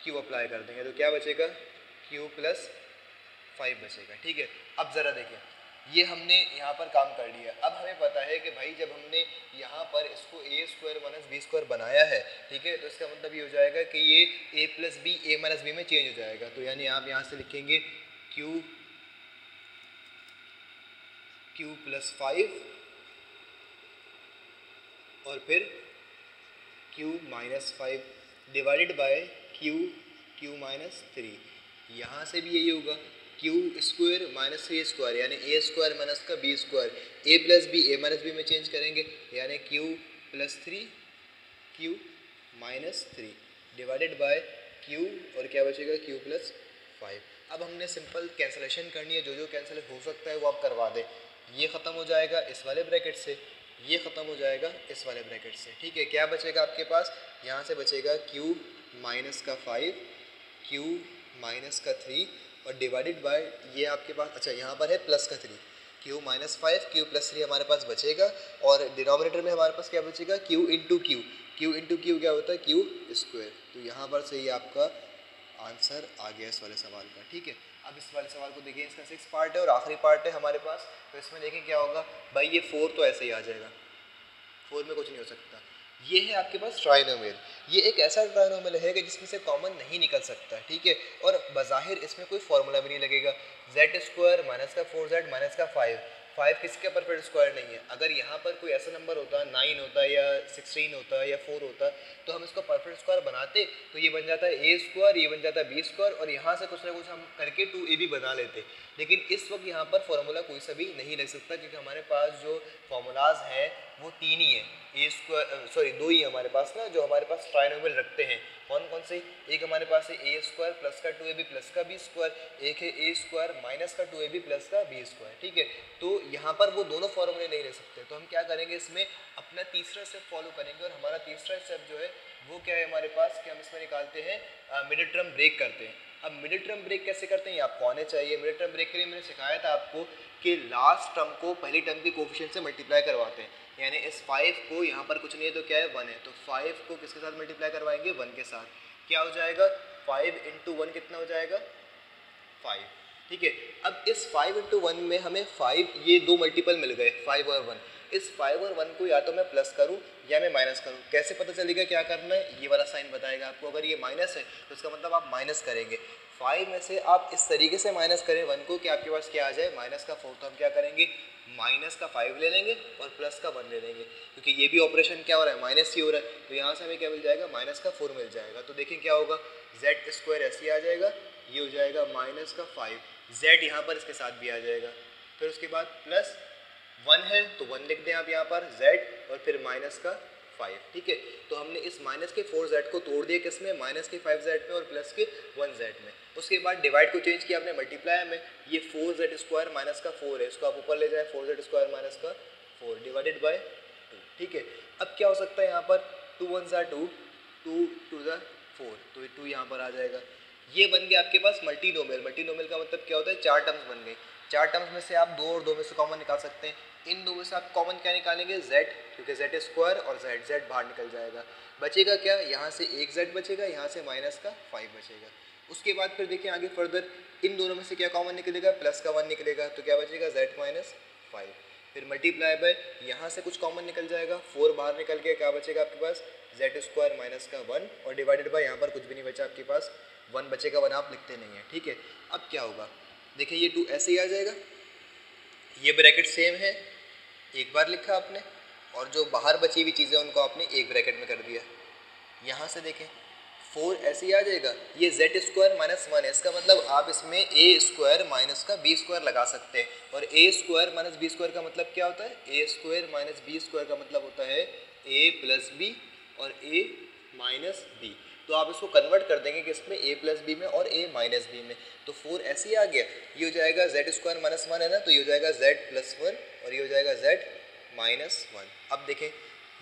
क्यू अप्लाई कर देंगे, तो क्या बचेगा, क्यू प्लस 5 बचेगा। ठीक है, अब ज़रा देखें, ये हमने यहाँ पर काम कर लिया। अब हमें पता है कि भाई जब हमने यहाँ पर इसको ए स्क्वायर माइनस बी स्क्वायर बनाया है, ठीक है, तो इसका मतलब ये हो जाएगा कि ये ए प्लस बी ए माइनस बी में चेंज हो जाएगा। तो यानी आप यहाँ से लिखेंगे क्यू प्लस 5 और फिर Q minus 5 divided by Q minus 3। यहाँ से भी यही होगा, क्यू स्क्वायर माइनस 3 स्क्वायर यानी ए स्क्वायर माइनस का बी स्क्वायर, ए प्लस बी ए माइनस बी में चेंज करेंगे यानी Q plus 3 Q minus 3 divided by Q और क्या बचेगा, क्यू प्लस 5। अब हमने सिंपल कैंसलेशन करनी है, जो जो कैंसिल हो सकता है वो आप करवा दें। ये ख़त्म हो जाएगा इस वाले ब्रैकेट से, ये ख़त्म हो जाएगा इस वाले ब्रैकेट से। ठीक है, क्या बचेगा आपके पास, यहाँ से बचेगा क्यू माइनस का 5 क्यू माइनस का 3 और डिवाइडेड बाय ये आपके पास, अच्छा यहाँ पर है प्लस का 3, क्यू माइनस 5 क्यू प्लस 3 हमारे पास बचेगा। और डिनोमिनेटर में हमारे पास क्या बचेगा, क्यू इंटू क्यू क्या होता है, क्यू स्क्वायर। तो यहाँ पर से ही आपका आंसर आ गया इस वाले सवाल का। ठीक है, अब इस वाले सवाल को देखिए, इसका 6 पार्ट है और आखिरी पार्ट है हमारे पास। तो इसमें देखें क्या होगा, भाई ये 4 तो ऐसे ही आ जाएगा, 4 में कुछ नहीं हो सकता। ये है आपके पास ट्राइनोमियल, ये एक ऐसा ट्राइनोमियल है कि जिसमें से कॉमन नहीं निकल सकता। ठीक है, और बज़ाहिर इसमें कोई फॉर्मूला भी नहीं लगेगा। जेड स्क्वायर माइनस का 4z माइनस का 5 5 किसका परफेक्ट स्क्वायर नहीं है। अगर यहाँ पर कोई ऐसा नंबर होता 9 होता या 16 होता या 4 होता तो हम इसको परफेक्ट स्क्वायर बनाते, तो ये बन जाता है ए स्क्वायर, ये बन जाता है बी स्क्वायर और यहाँ से कुछ ना कुछ हम करके 2ab बना लेते। लेकिन इस वक्त यहाँ पर फॉर्मूला कोई सा भी नहीं रख सकता क्योंकि हमारे पास जो फॉर्मूलाज हैं वो 3 ही है, ए स्क्वायर सॉरी 2 ही हमारे पास ना जो हमारे पास ट्राइनोमियल रखते हैं। कौन कौन से? एक हमारे पास है ए स्क्वायर प्लस का 2ab प्लस का बी स्क्वायर, एक है ए स्क्वायर माइनस का 2ab प्लस का बी स्क्वायर। ठीक है, तो यहाँ पर वो दोनों फॉर्मूले नहीं रह सकते, तो हम क्या करेंगे इसमें अपना तीसरा स्टेप फॉलो करेंगे और हमारा तीसरा स्टेप जो है वो क्या है हमारे पास कि हम इसमें निकालते हैं मिडिल टर्म ब्रेक करते हैं। अब मिडिल टर्म ब्रेक कैसे करते हैं ये आपको आने चाहिए। मिडिल टर्म ब्रेक के लिए मैंने सिखाया था आपको कि लास्ट टर्म को पहली टर्म के कोफिशिएंट से मल्टीप्लाई करवाते हैं, यानी इस 5 को यहाँ पर कुछ नहीं है तो क्या है 1 है, तो 5 को किसके साथ मल्टीप्लाई करवाएंगे 1 के साथ। क्या हो जाएगा 5 इंटू 1 कितना हो जाएगा 5। ठीक है, अब इस 5 इंटू 1 में हमें 5 ये दो मल्टीपल मिल गए 5 और 1। इस 5 और 1 को या तो मैं प्लस करूं या मैं माइनस करूं। कैसे पता चलेगा क्या करना है? ये वाला साइन बताएगा आपको। अगर ये माइनस है तो इसका मतलब आप माइनस करेंगे। 5 में से आप इस तरीके से माइनस करें 1 को कि आपके पास क्या आ जाए माइनस का 4। तो हम क्या करेंगे माइनस का 5 ले लेंगे और प्लस का 1 ले लेंगे, क्योंकि ये भी ऑपरेशन क्या हो रहा है माइनस ही हो रहा है। तो यहाँ से हमें क्या मिल जाएगा माइनस का 4 मिल जाएगा। तो देखें क्या होगा जेड स्क्वायर ऐसे आ जाएगा, ये हो जाएगा माइनस का 5, जेड यहाँ पर इसके साथ भी आ जाएगा। फिर उसके बाद प्लस 1 है तो 1 लिख दें आप यहाँ पर z और फिर माइनस का 5। ठीक है, तो हमने इस माइनस के 4z को तोड़ दिया किसमें माइनस के 5z में और प्लस के 1z में। उसके बाद डिवाइड को चेंज किया आपने मल्टीप्लाई में, ये 4z स्क्वायर माइनस का 4 है, इसको आप ऊपर ले जाए 4z स्क्वायर माइनस का 4 डिवाइडेड बाय 2। ठीक है, अब क्या हो सकता है यहाँ पर 2 1 ज़ा 2, 2 2 ज़ा 4, तो ये 2 यहाँ पर आ जाएगा। ये बन गया आपके पास मल्टीनोमियल। मल्टीनोमियल का मतलब क्या होता है 4 टर्म्स बन गए। 4 टर्म्स में से आप 2 और 2 में से कॉमन निकाल सकते हैं। इन 2 में से आप कॉमन क्या निकालेंगे z, क्योंकि z स्क्वायर और z बाहर निकल जाएगा। बचेगा क्या यहाँ से एक z बचेगा, यहाँ से माइनस का 5 बचेगा। उसके बाद फिर देखिए आगे फर्दर इन दोनों में से क्या कॉमन निकलेगा प्लस का 1 निकलेगा, तो क्या बचेगा z माइनस 5। फिर मल्टीप्लाई बाय यहाँ से कुछ कॉमन निकल जाएगा 4 बाहर निकल के क्या बचेगा आपके पास z स्क्वायर माइनस का 1 और डिवाइडेड बाय यहाँ पर कुछ भी नहीं बचा आपके पास 1 बचेगा, 1 आप लिखते नहीं है। ठीक है, अब क्या होगा देखिए ये 2 ऐसे ही आ जाएगा, ये ब्रैकेट सेम है एक बार लिखा आपने और जो बाहर बची हुई चीज़ें उनको आपने एक ब्रैकेट में कर दिया। यहाँ से देखें 4 ऐसे ही आ जाएगा, ये z स्क्वायर माइनस 1 है, इसका मतलब आप इसमें a स्क्वायर माइनस का b स्क्वायर लगा सकते हैं। और a square minus b square का मतलब क्या होता है a square minus b square का मतलब होता है a प्लस b और a माइनस b। तो आप इसको कन्वर्ट कर देंगे कि इसमें a प्लस बी में और a माइनस बी में, तो 4 ऐसे ही आ गया। ये हो जाएगा z स्क्वायर माइनस 1 है ना, तो ये हो जाएगा z प्लस 1 और ये हो जाएगा z माइनस 1। अब देखें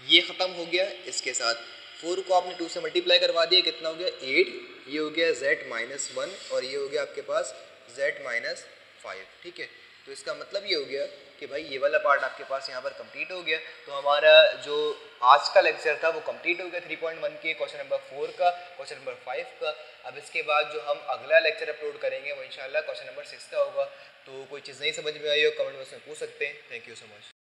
ये ख़त्म हो गया, इसके साथ 4 को आपने 2 से मल्टीप्लाई करवा दिया, कितना हो गया 8, ये हो गया z माइनस 1 और ये हो गया आपके पास z माइनस 5। ठीक है, तो इसका मतलब ये हो गया कि भाई ये वाला पार्ट आपके पास यहाँ पर कंप्लीट हो गया। तो हमारा जो आज का लेक्चर था वो कंप्लीट हो गया 3.1 के क्वेश्चन नंबर 4 का, क्वेश्चन नंबर 5 का। अब इसके बाद जो हम अगला लेक्चर अपलोड करेंगे वो इंशाल्लाह क्वेश्चन नंबर 6 का होगा। तो कोई चीज़ नहीं समझ में आई हो कमेंट बॉक्स में पूछ सकते हैं। Thank you so much.